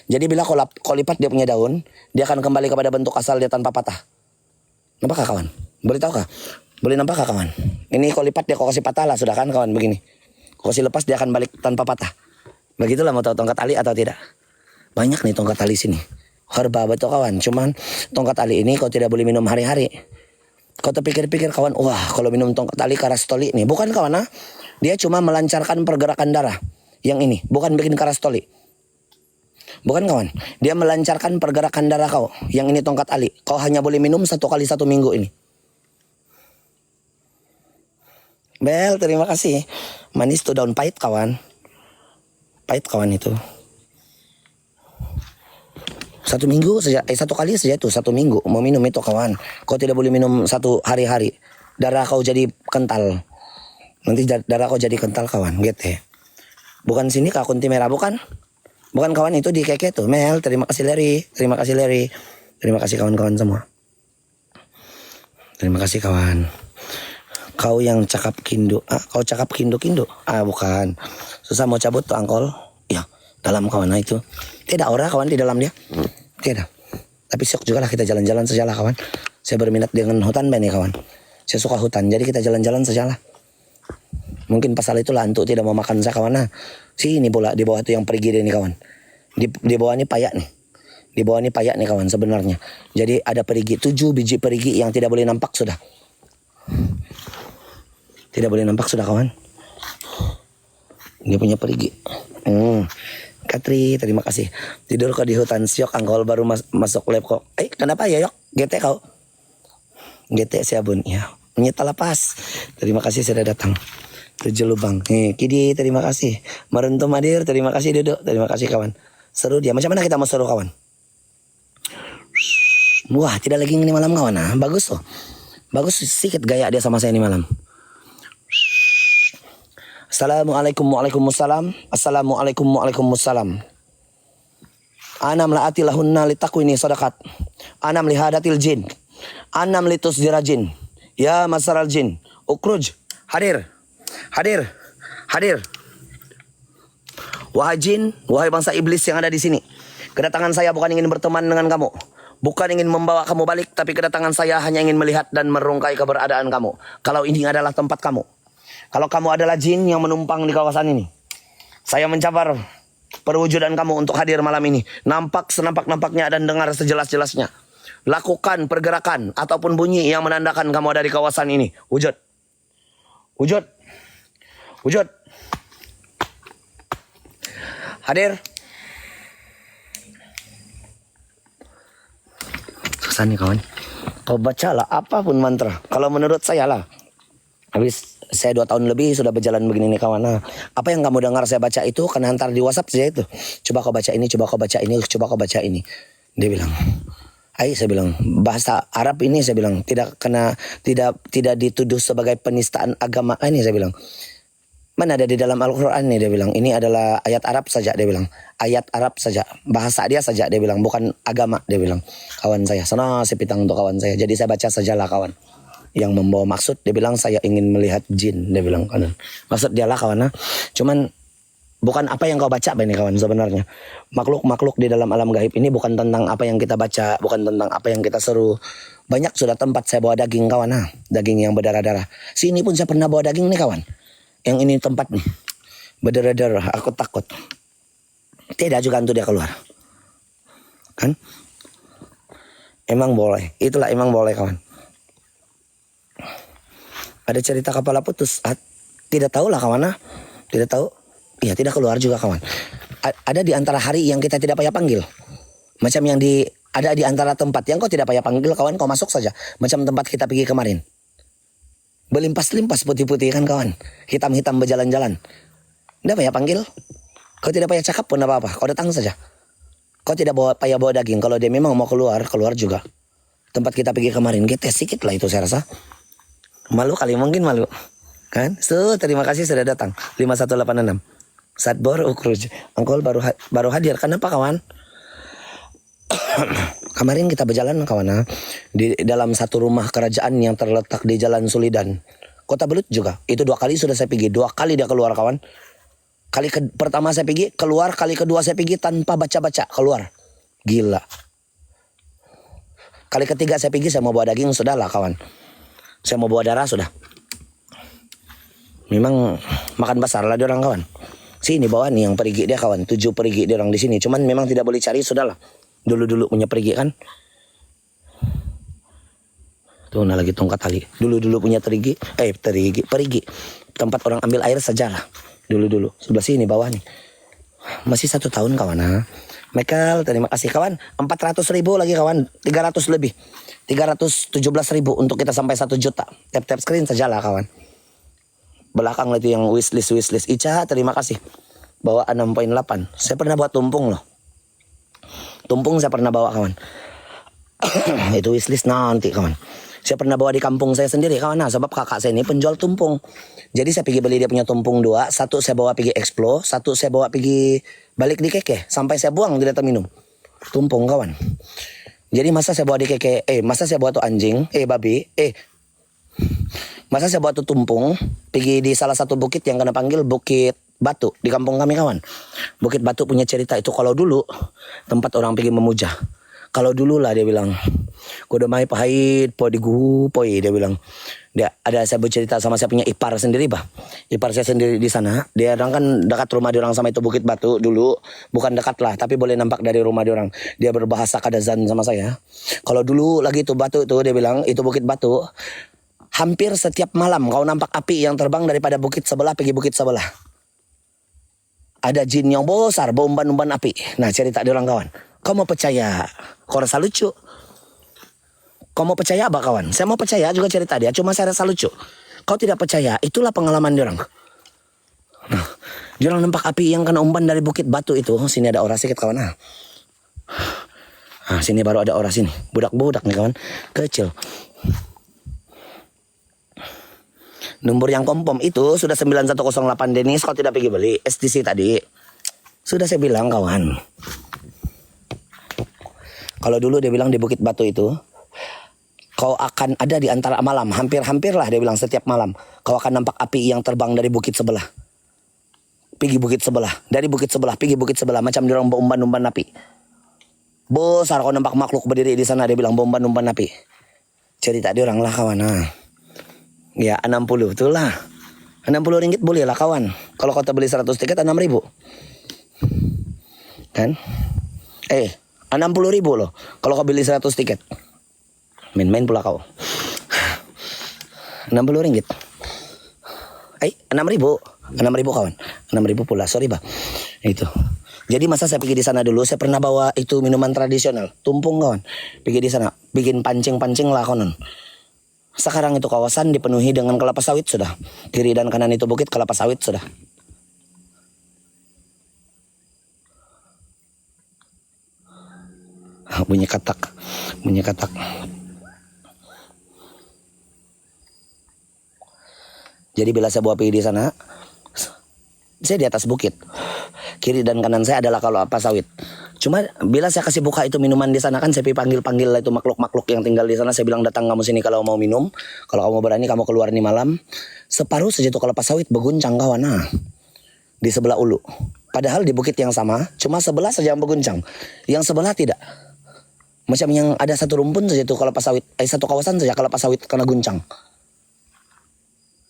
Jadi bila kau lipat dia punya daun, dia akan kembali kepada bentuk asal dia tanpa patah. Nampak kawan? Boleh tahu kah? Boleh nampak kawan? Ini kau lipat dia kau kasih patah lah sudah kan kawan begini. Kau kasih lepas dia akan balik tanpa patah. Begitulah mau tahu tongkat ali atau tidak. Banyak nih tongkat ali sini. Herba betul kawan. Cuman tongkat ali ini kau tidak boleh minum hari-hari. Kau terpikir-pikir kawan, wah kalau minum tongkat ali karastoli nih. Bukan kawan dia cuma melancarkan pergerakan darah. Yang ini, bukan bikin karastoli. Bukan kawan, dia melancarkan pergerakan darah kau. Yang ini tongkat ali. Kau hanya boleh minum 1 kali 1 minggu ini. Bel, terima kasih. Manis tuh daun pahit kawan. Pahit kawan itu. 1 minggu saja, 1 kali saja tuh 1 minggu. Mau minum itu kawan. Kau tidak boleh minum 1 hari-hari. Darah kau jadi kental. Nanti darah kau jadi kental kawan. Gitu. Bukan sini Kak Kunti Merah, bukan? Bukan kawan itu di keke tuh. Mel, terima kasih Larry. Terima kasih Larry. Terima kasih kawan-kawan semua. Terima kasih kawan. Kau yang cakap kindu. Kau cakap kindu-kindu. Bukan. Susah mau cabut tuh angkol. Ya, dalam kawan itu. Tidak ora kawan di dalam dia. Tidak. Tapi sok juga lah kita jalan-jalan saja lah kawan. Saya berminat dengan hutan nih kawan. Saya suka hutan. Jadi kita jalan-jalan saja lah. Mungkin pasal itulah antuk tidak mau makan saya kawan. Sini bola di bawah itu yang pergi dia nih kawan. Di bawah ini payak nih. Di bawah ini payak nih kawan sebenarnya. Jadi ada perigi 7 biji perigi yang tidak boleh nampak sudah. Tidak boleh nampak sudah kawan. Dia punya perigi. Katri terima kasih. Tidur kau di hutan siok angkol baru masuk lab kok. Kenapa ya yok? GT kau. GT siabun ya. Menyetel lepas. Terima kasih sudah datang. 7 lubang. Kidi terima kasih. Meruntum hadir terima kasih Duduk. Terima kasih kawan. Seru dia. Macam mana kita mau seru kawan? Wah tidak lagi ini malam kawan. Bagus loh. Bagus sedikit gaya dia sama saya ini malam. Assalamualaikum waalaikumsalam. Assalamualaikum waalaikumsalam. Anam la'ati lahunna litakwini sadaqat. Anam lihadatil jin. Anam litus dirajin. Ya masaral jin. Ukruj. Hadir. Wahai jin, wahai bangsa iblis yang ada di sini. Kedatangan saya bukan ingin berteman dengan kamu. Bukan ingin membawa kamu balik, tapi kedatangan saya hanya ingin melihat dan merungkai keberadaan kamu. Kalau ini adalah tempat kamu. Kalau kamu adalah jin yang menumpang di kawasan ini. Saya mencabar perwujudan kamu untuk hadir malam ini. Nampak senampak-nampaknya dan dengar sejelas-jelasnya. Lakukan pergerakan ataupun bunyi yang menandakan kamu ada di kawasan ini. Wujud. Hadir. Susah nih kawan. Kau bacalah apapun mantra. Kalau menurut saya lah. Habis saya 2 tahun lebih sudah berjalan begini nih kawan. Apa yang kamu dengar saya baca itu kena hantar di WhatsApp saya itu. Coba kau baca ini, coba kau baca ini, coba kau baca ini. Dia bilang. Saya bilang bahasa Arab ini saya bilang tidak dituduh sebagai penistaan agama ini saya bilang. Mana ada di dalam Al-Quran nih, dia bilang. Ini adalah ayat Arab saja, dia bilang. Ayat Arab saja. Bahasa dia saja, dia bilang. Bukan agama, dia bilang. Kawan saya. Sana sepitang untuk kawan saya. Jadi saya baca sajalah kawan. Yang membawa maksud, dia bilang saya ingin melihat jin, dia bilang kawan. Maksud dia lah kawan. Cuman bukan apa yang kau baca ini kawan sebenarnya. Makhluk-makhluk di dalam alam gaib ini bukan tentang apa yang kita baca. Bukan tentang apa yang kita seru. Banyak sudah tempat saya bawa daging kawan. Daging yang berdarah-darah. Sini pun saya pernah bawa daging nih kawan. Yang ini tempat nih berdarah-darah, aku takut. Tidak juga untuk dia keluar. Kan? Emang boleh. Itulah emang boleh kawan. Ada cerita kepala putus. Tidak tahu lah kawan. Tidak tahu. Ya tidak keluar juga kawan. Ada di antara hari yang kita tidak payah panggil. Macam yang ada di antara tempat yang kau tidak payah panggil kawan, kau masuk saja. Macam tempat kita pergi kemarin. Berlimpas-limpas putih-putih kan kawan. Hitam-hitam berjalan-jalan. Tidak payah panggil. Kau tidak payah cakap pun apa-apa. Kau datang saja. Kau tidak payah bawa daging. Kalau dia memang mau keluar, keluar juga. Tempat kita pergi kemarin. Getes sedikit lah itu saya rasa. Malu kali, mungkin malu. Kan? Terima kasih sudah datang. 5186. Sadbor Ukruj. Angkol baru hadir. Kenapa kawan? Kemarin kita berjalan kawan, di dalam satu rumah kerajaan yang terletak di Jalan Sulidan, Kota Belut juga. Itu 2 kali sudah saya pergi. 2 kali dia keluar kawan. Pertama saya pergi keluar, kali kedua saya pergi tanpa baca-baca keluar. Gila. Kali ketiga saya pergi, saya mau bawa daging, sudahlah kawan. Saya mau bawa darah sudah. Memang makan besar lah dia orang kawan. Sini bawa nih yang perigi dia kawan. 7 perigi dia orang di sini. Cuman memang tidak boleh cari, sudahlah. Dulu-dulu punya perigi kan. Tuh nah lagi tongkat tali. Dulu-dulu punya perigi. Tempat orang ambil air sajalah. Dulu-dulu. Sebelah sini bawah nih. Masih 1 tahun kawan. Michael, terima kasih kawan. 400.000 lagi kawan. 300 lebih. 317.000 untuk kita sampai 1 juta. Tap-tap screen sajalah kawan. Belakang itu yang wishlist. Ica, terima kasih. Bawa 6.8. Saya pernah buat tumpung loh. Tumpung saya pernah bawa kawan. Itu wishlist nanti kawan. Saya pernah bawa di kampung saya sendiri kawan. Sebab kakak saya ini penjual tumpung. Jadi saya pergi beli dia punya tumpung 2. 1 saya bawa pergi Explo. 1 saya bawa pergi balik di Keke. Sampai saya buang tidak terminum. Tumpung kawan. Jadi masa saya bawa di Keke. Masa saya bawa tuh anjing. Babi. Masa saya bawa tuh tumpung. Pergi di salah satu bukit yang kena panggil Bukit Batu. Di kampung kami kawan. Bukit Batu punya cerita itu. Kalau dulu tempat orang pergi memuja. Kalau dulu lah dia bilang. Kuda mai pahit po digu poi dia bilang. Dia ada saya bercerita sama saya punya ipar sendiri bah. Ipar saya sendiri di sana. Dia orang kan dekat rumah dia orang sama itu Bukit Batu dulu. Bukan dekat lah, tapi boleh nampak dari rumah dia orang. Dia berbahasa Kadazan sama saya. Kalau dulu lagi itu batu itu dia bilang itu Bukit Batu. Hampir setiap malam kau nampak api yang terbang daripada bukit sebelah pergi bukit sebelah. Ada jin yang besar umban-umban api. Nah cerita dia orang kawan. Kau mau percaya? Kau rasa lucu? Kau mau percaya apa kawan? Saya mau percaya juga cerita dia. Cuma saya rasa lucu. Kau tidak percaya? Itulah pengalaman dia orang. Nah, dia orang nampak api yang kena umban dari Bukit Batu itu. Sini ada orang sedikit kawan. Sini baru ada orang sini. Budak-budak nih kawan. Kecil. Nomor yang kompom itu sudah 9108 Denis. Kau tidak pergi beli STC tadi. Sudah saya bilang kawan. Kalau dulu dia bilang di Bukit Batu itu. Kau akan ada di antara malam. Hampir-hampir lah dia bilang setiap malam. Kau akan nampak api yang terbang dari bukit sebelah. Pergi bukit sebelah. Dari bukit sebelah. Pergi bukit sebelah. Macam dia orang umban-umban api. Besar kau nampak makhluk berdiri di sana. Dia bilang umban-umban api. Cerita dia orang lah kawan. Ya 60 itulah. 60 ringgit boleh lah kawan. Kalau kau beli 100 tiket 6.000. Kan? 60.000 loh. Kalau kau beli 100 tiket. Main-main pula kau. 60 ringgit. 6.000. 6.000 kawan. 6.000 pula. Sorry bah. Itu. Jadi masa saya pergi di sana dulu. Saya pernah bawa itu minuman tradisional. Tumpung kawan. Pergi di sana. Bikin pancing-pancing lah konon. Sekarang itu kawasan dipenuhi dengan kelapa sawit sudah. Kiri dan kanan itu bukit kelapa sawit sudah. Bunyi katak. Bunyi katak. Jadi bila saya bawa pergi di sana, saya di atas bukit. Kiri dan kanan saya adalah kelapa sawit. Cuma bila saya kasih buka itu minuman di sana kan saya panggil itu makhluk-makhluk yang tinggal di sana. Saya bilang datang kamu sini kalau mau minum. Kalau kamu berani kamu keluar nih malam. Separuh saja tuh kelapa sawit berguncang kawan. Nah, di sebelah ulu. Padahal di bukit yang sama, cuma sebelah saja yang berguncang. Yang sebelah tidak. Macam yang ada satu rumpun saja tuh kelapa sawit. Satu kawasan saja kelapa sawit kena guncang.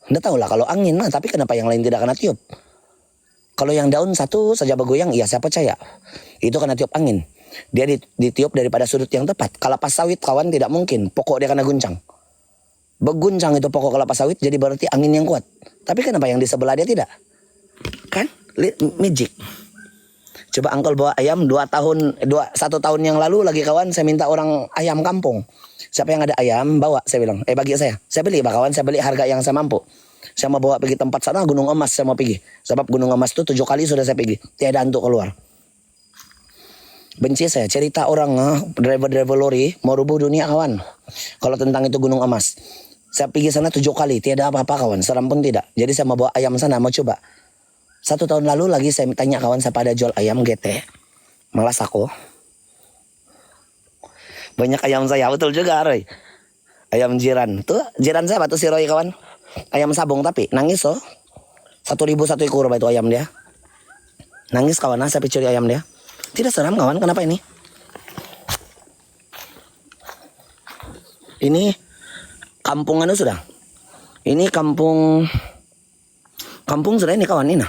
Nggak tahu lah kalau angin, nah, tapi kenapa yang lain tidak kena tiup? Kalau yang daun satu saja bergoyang, iya saya percaya. Itu kena tiup angin. Dia ditiup daripada sudut yang tepat. Kelapa sawit kawan tidak mungkin, pokok dia kena guncang. Berguncang itu pokok kelapa sawit, jadi berarti angin yang kuat. Tapi kenapa yang di sebelah dia tidak? Kan? Magic. Coba angkol bawa ayam 1 tahun yang lalu lagi kawan, saya minta orang ayam kampung. Siapa yang ada ayam, bawa, saya bilang. Bagi saya. Saya beli kawan, saya beli harga yang saya mampu. Saya mau bawa pergi tempat sana, Gunung Emas saya mau pergi. Sebab Gunung Emas itu 7 kali sudah saya pergi. Tiada hantu keluar. Benci saya cerita orang driver lori mau rubuh dunia kawan. Kalau tentang itu Gunung Emas. Saya pergi sana 7 kali, tiada apa-apa kawan. Seram pun tidak. Jadi saya mau bawa ayam sana, mau coba. 1 tahun lalu lagi saya tanya kawan saya pada jual ayam GT. Malas aku. Banyak ayam saya, betul juga Roy. Ayam jiran. Tuh jiran saya batu si Roy kawan. Ayam sabung tapi nangis 1.000 1 ekor itu ayam dia. Nangis kawan, saya curi ayam dia. Tidak seram kawan, kenapa ini? Ini kampung sudah. Ini kampung sudah ini kawan ini.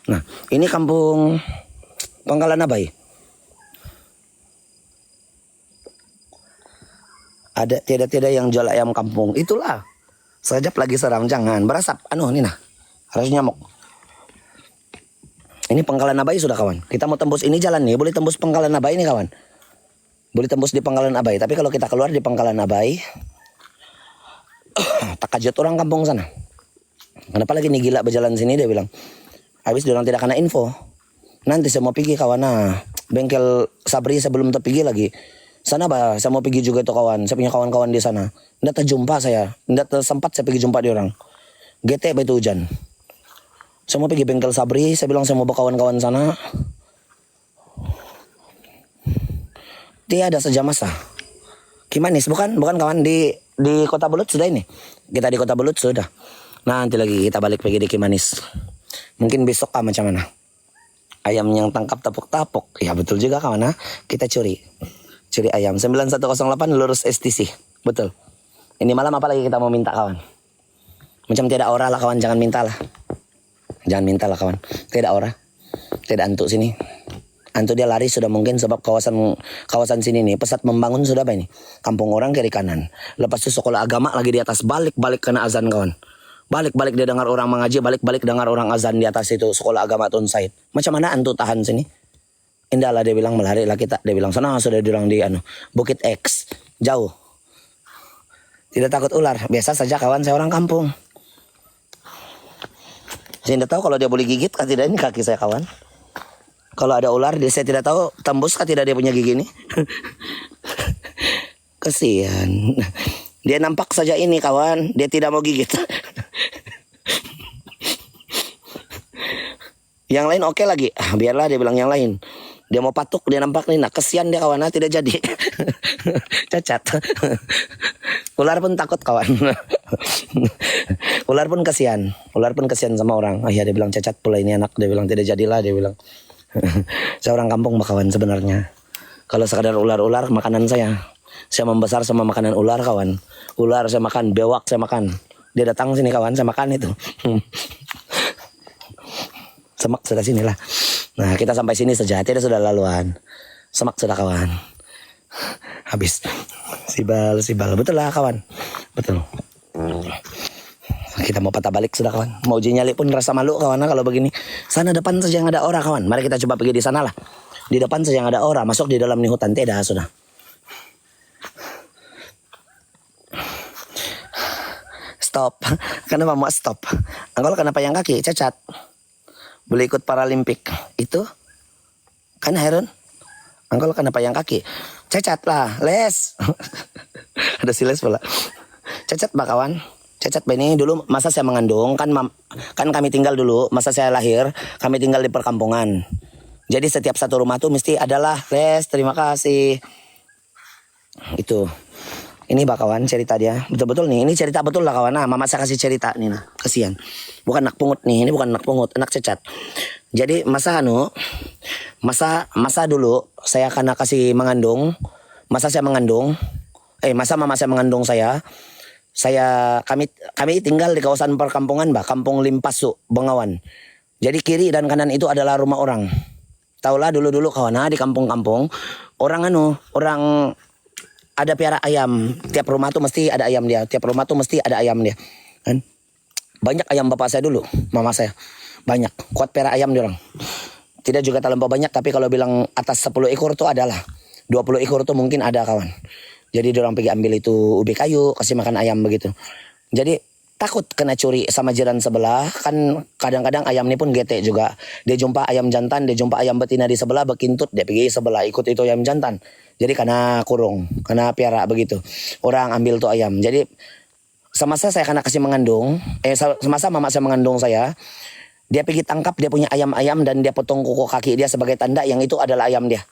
Nah, ini kampung Pangkalan Abai. Ada tiada yang jual ayam kampung. Itulah. Sekejap lagi seram, jangan berasap. Ini harus nyamuk. Ini Pangkalan Abai sudah kawan. Kita mau tembus ini jalan nih, boleh tembus Pangkalan Abai ini kawan. Boleh tembus di Pangkalan Abai. Tapi kalau kita keluar di Pangkalan Abai, tak kajut orang kampung sana. Kenapa lagi nih gila berjalan sini, dia bilang. Habis dia orang tidak kena info. Nanti saya mau pergi kawan. Nah, bengkel Sabri sebelum terpergi lagi. Sana saya mau pergi juga itu kawan. Saya punya kawan-kawan di sana. Nggak terjumpa saya. Nggak tersempat saya pergi jumpa di orang. GT itu hujan. Saya mau pergi bengkel Sabri. Saya bilang saya mau bawa kawan-kawan sana. Dia ada saja masa. Kimanis bukan kawan di Kota Belut sudah ini. Kita di Kota Belut sudah. Nah, nanti lagi kita balik pergi di Kimanis. Mungkin besok macam mana? Ayam yang tangkap tapuk-tapuk. Ya betul juga kawan. Kita curi ayam 9108 lurus STC. Betul. Ini malam apa lagi kita mau minta kawan? Macam tiada aura lah kawan, jangan minta lah. Jangan minta lah kawan. Tiada aura. Tidak antuk sini. Antuk dia lari sudah mungkin sebab kawasan sini nih pesat membangun sudah apa ini? Kampung orang kiri kanan. Lepas itu sekolah agama lagi di atas, balik kena azan kawan. Balik dia dengar orang mengaji, balik dengar orang azan di atas itu sekolah agama Tun Said. Macam mana antuk tahan sini? Indah lah dia bilang, melari lah kita. Dia bilang sana sudah diorang di Bukit X jauh. Tidak takut ular, biasa saja kawan, saya orang kampung. Saya tidak tahu kalau dia boleh gigit kah tidak ini kaki saya kawan. Kalau ada ular, saya tidak tahu tembus kah tidak dia punya gigi ini. Kesian. Dia nampak saja ini kawan, dia tidak mau gigit. Yang lain oke lagi, biarlah dia bilang yang lain. Dia mau patuk, dia nampak nih, kesian dia kawan, tidak jadi. Cacat. Ular pun takut kawan. Ular pun kesian sama orang. Ya dia bilang cacat pula ini anak, dia bilang tidak jadilah, dia bilang. Saya orang kampung kawan sebenarnya. Kalau sekadar ular-ular makanan saya. Saya membesar sama makanan ular kawan. Ular saya makan, bewak saya makan. Dia datang sini kawan, saya makan itu. Semak sudah sinilah. Nah kita sampai sini saja, tidak sudah laluan. Semak sudah kawan. Habis. Sibal. Betul lah kawan. Betul. Kita mau patah balik sudah kawan. Mau uji nyali pun rasa malu kawan kalau begini. Sana depan saja yang ada aura kawan. Mari kita coba pergi di sana lah. Di depan saja yang ada aura. Masuk di dalam nih hutan. Tidak sudah. Stop. Kenapa mau stop? Angkol kenapa yang kaki? Cacat. Boleh ikut Paralimpik. Itu kan Heron. Angkol kenapa yang kaki? Cacat lah. Les. Ada si Les pula. Cacat bah kawan. Cacat ba ini dulu masa saya mengandung kan kan kami tinggal dulu masa saya lahir kami tinggal di perkampungan. Jadi setiap satu rumah tuh mesti adalah terima kasih. Itu. Ini bah kawan cerita dia. Betul-betul nih, ini cerita betul lah kawan. Nah, mama saya kasih cerita nih nah. Kasihan. Bukan anak pungut nih, ini bukan anak pungut, anak cacat. Jadi masa dulu saya karena kasih mengandung, masa mama saya mengandung kami tinggal di kawasan perkampungan bah, Kampung Limpasu, Bengawan. Jadi kiri dan kanan itu adalah rumah orang. Taulah dulu kawan, di kampung-kampung orang ada piara ayam. Tiap rumah tuh mesti ada ayam dia. Tiap rumah tuh mesti ada ayam dia. Kan? Banyak ayam bapak saya dulu, mama saya. Banyak. Kuat piara ayam dia orang. Tidak juga terlampau banyak, tapi kalau bilang atas 10 ekor tuh adalah. 20 ekor tuh mungkin ada kawan. Jadi dia orang pergi ambil itu ubi kayu, kasih makan ayam begitu. Jadi takut kena curi sama jiran sebelah. Kan kadang-kadang ayam ini pun gete juga. Dia jumpa ayam jantan, dia jumpa ayam betina di sebelah, berkintut, dia pergi sebelah, ikut itu ayam jantan. Jadi kena kurung, kena piara begitu. Orang ambil tuh ayam. Jadi semasa saya kena kasih mengandung, semasa mama saya mengandung saya, dia pergi tangkap, dia punya ayam-ayam dan dia potong kuku kaki dia sebagai tanda yang itu adalah ayam dia.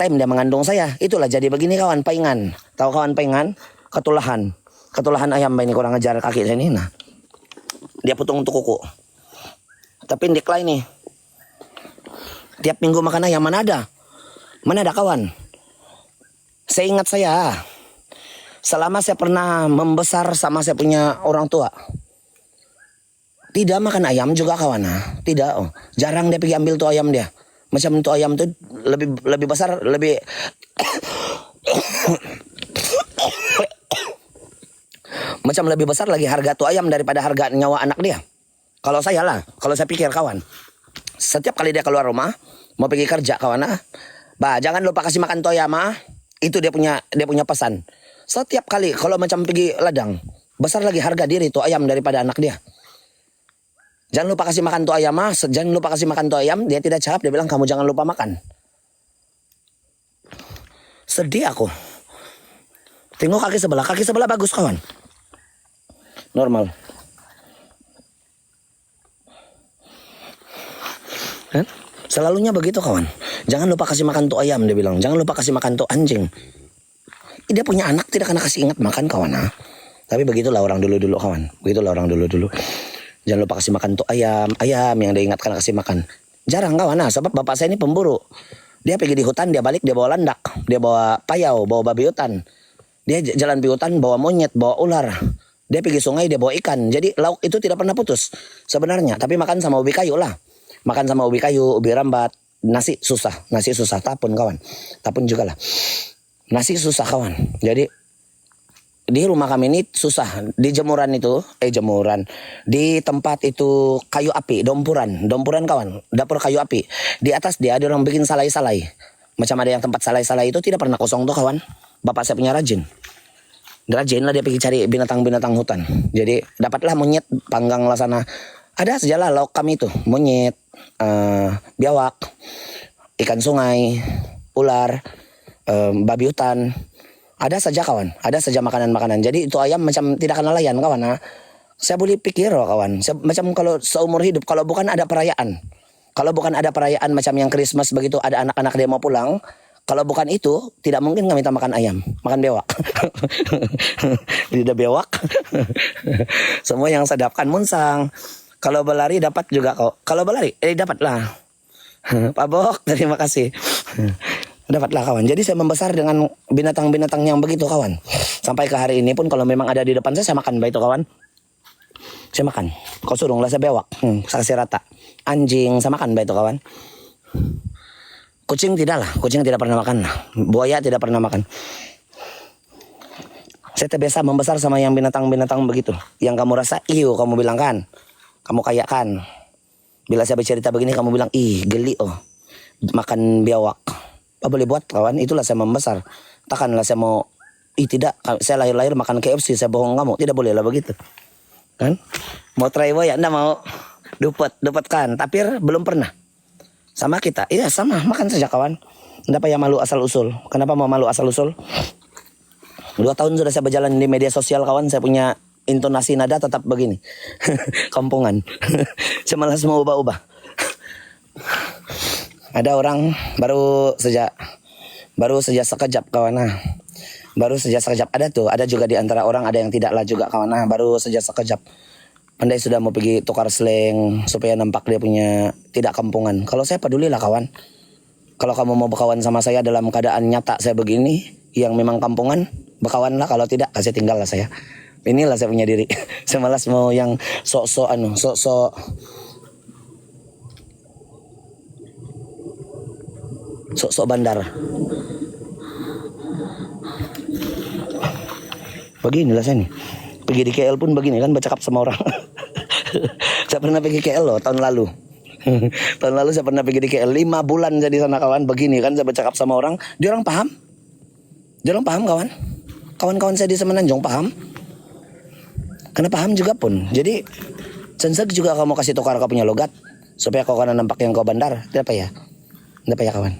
Time dia mengandung saya, itulah jadi begini kawan, paingan. Tahu kawan paingan? Ketulahan. Ketulahan ayam ini kurang ajar kaki saya ini. Nah, dia potong untuk kuku. Tapi decline nih. Tiap minggu makan ayam mana ada? Mana ada kawan? Saya ingat selama saya pernah membesar sama saya punya orang tua, tidak makan ayam juga kawan. Tidak, jarang dia pergi ambil tuh ayam dia. Macam tuh ayam tuh lebih besar, lebih macam lebih besar lagi harga tuh ayam daripada harga nyawa anak dia. Kalau saya pikir kawan, setiap kali dia keluar rumah mau pergi kerja kawan, bah, jangan lupa kasih makan tuh ayam. Itu dia punya pesan. Setiap kali kalau macam pergi ladang, besar lagi harga diri tuh ayam daripada anak dia. Jangan lupa kasih makan tuh ayam, jangan lupa kasih makan tuh ayam. Dia tidak jawab, dia bilang kamu jangan lupa makan. Sedih aku. Tengok kaki sebelah bagus kawan. Normal. Kan? Selalunya begitu kawan. Jangan lupa kasih makan tuh ayam, dia bilang. Jangan lupa kasih makan tuh anjing. Dia punya anak tidak kena kasih ingat makan kawan. Tapi begitulah orang dulu kawan. Begitulah orang dulu. Jangan lupa kasih makan tuh ayam yang dia ingatkan kasih makan. Jarang kawan, sebab bapak saya ini pemburu. Dia pergi di hutan, dia balik, dia bawa landak, dia bawa payau, bawa babi hutan. Dia jalan di hutan, bawa monyet, bawa ular. Dia pergi sungai, dia bawa ikan. Jadi lauk itu tidak pernah putus sebenarnya. Tapi makan sama ubi kayu lah. Makan sama ubi kayu, ubi rambat. Nasi susah, tapun kawan. Tapun juga lah. Nasi susah kawan. Jadi di rumah kami ini susah. Di jemuran di tempat itu kayu api, dompuran kawan, dapur kayu api. Di atas dia ada orang bikin salai-salai. Macam ada yang tempat salai-salai itu tidak pernah kosong tuh kawan. Bapak saya punya rajin lah dia pergi cari binatang-binatang hutan. Jadi dapatlah monyet, panggang lah sana. Ada sajalah lauk kami itu, monyet, biawak, ikan sungai, ular, babi hutan. Ada saja kawan, ada saja makanan-makanan. Jadi itu ayam macam tidak kena layan kawan. Saya boleh pikir kawan, macam kalau seumur hidup, kalau bukan ada perayaan macam yang Christmas begitu, ada anak-anak dia mau pulang. Kalau bukan itu, tidak mungkin kami minta makan ayam, makan bewak. Tidak bewak. Semua yang sedap kan munsang. Kalau berlari dapat juga kok. Kalau berlari, dapatlah. Pak Bok, terima kasih. Dapatlah kawan. Jadi saya membesar dengan binatang-binatang yang begitu kawan. Sampai ke hari ini pun kalau memang ada di depan saya makan baik itu kawan. Saya makan. Kau suruhlah saya bewak. Saya kasih rata. Anjing saya makan baik itu kawan. Kucing tidak lah. Kucing tidak pernah makan. Buaya tidak pernah makan. Saya terbiasa membesar sama yang binatang-binatang begitu. Yang kamu rasa, kamu bilang kan. Kamu kayak kan. Bila saya bercerita begini kamu bilang, geli makan biawak. Apa boleh buat kawan, itulah saya membesar. Takkanlah saya mau, tidak, saya lahir-lahir makan KFC, saya bohong kamu. Tidak boleh lah begitu. Kan? Mau try ya, enggak mau. Dapat kan, tapi belum pernah. Sama kita, iya sama, makan saja kawan. Kenapa ya malu asal-usul? Kenapa mau malu asal-usul? 2 tahun sudah saya berjalan di media sosial kawan, saya punya intonasi nada tetap begini. Kampungan. Saya malas mau ubah-ubah. Ada orang baru saja sekejap kawan. Baru saja sekejap ada tuh. Ada juga di antara orang ada yang tidaklah juga kawan. Baru saja sekejap. Pandai sudah mau pergi tukar slang supaya nampak dia punya tidak kampungan. Kalau saya pedulilah kawan. Kalau kamu mau berkawan sama saya dalam keadaan nyata saya begini, yang memang kampungan, berkawanlah. Kalau tidak, saya tinggallah saya. Inilah saya punya diri. Saya malas mau yang sok-sok bandar. Beginilah saya nih. Pergi di KL pun begini kan, bercakap sama orang. Saya pernah pergi KL loh tahun lalu. Tahun lalu saya pernah pergi di KL 5 bulan jadi sana kawan. Begini kan saya bercakap sama orang. Dia orang paham. Kawan. Kawan-kawan saya di Semenanjung paham. Karena paham juga pun. Jadi sensek juga kamu kasih tukar kau punya logat. Supaya kau karena nampak yang kau bandar. Tidak apa ya? Tidak apa ya kawan?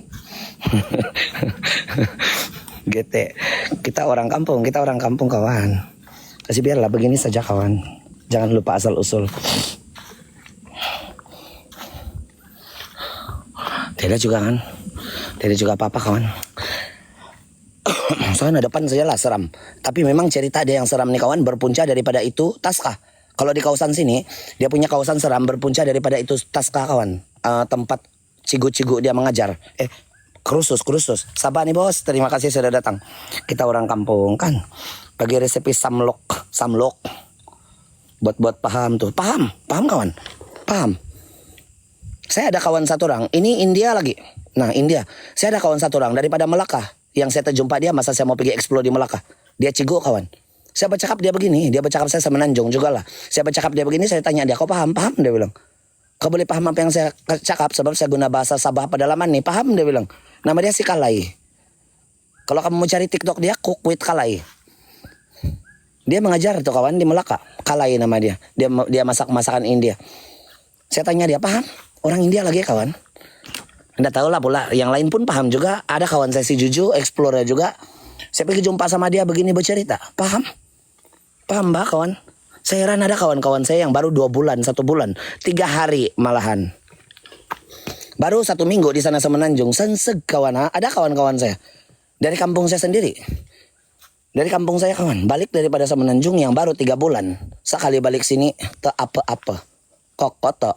Gete. Kita orang kampung kawan. Kasih biarlah begini saja kawan. Jangan lupa asal usul. Tidak juga kan? Tidak juga apa-apa kawan. Soalnya depan sajalah seram. Tapi memang cerita dia yang seram nih kawan. Berpunca daripada itu Taska. Kalau di kawasan sini dia punya kawasan seram. Berpunca daripada itu Taska kawan. Tempat cigu-cigu dia mengajar. Krusus. Sabar nih bos. Terima kasih sudah datang. Kita orang kampung kan. Bagi resepi samlok. Buat paham tuh. Paham kawan. Paham. Saya ada kawan satu orang. Ini India lagi. Nah India. Saya ada kawan satu orang daripada Melaka. Yang saya terjumpa dia masa saya mau pergi explore di Melaka. Dia cigo kawan. Saya bercakap dia begini. Dia bercakap saya Semenanjung juga lah. Saya bercakap dia begini. Saya tanya dia. Kau paham? Paham dia bilang. Kau boleh paham apa yang saya cakap. Sebab saya guna bahasa Sabah pedalaman nih. Paham dia bilang. Nama dia si Kalai. Kalau kamu mau cari TikTok dia. Cook with Kalai. Dia mengajar tuh kawan di Melaka. Kalai nama dia. Dia masak masakan India. Saya tanya dia, paham? Orang India lagi kawan. Anda tahu lah pula. Yang lain pun paham juga. Ada kawan saya si Juju, explorer juga. Saya pergi jumpa sama dia begini bercerita. Paham? Paham mbak kawan? Saya heran ada kawan-kawan saya yang baru 2 bulan, 1 bulan. 3 hari malahan. Baru 1 minggu di sana Semenanjung. Senseg kawan. Ada kawan-kawan saya. Dari kampung saya sendiri. Dari kampung saya kawan, balik daripada Semenanjung yang baru 3 bulan. Sekali balik sini, te apa-apa. Kokoto.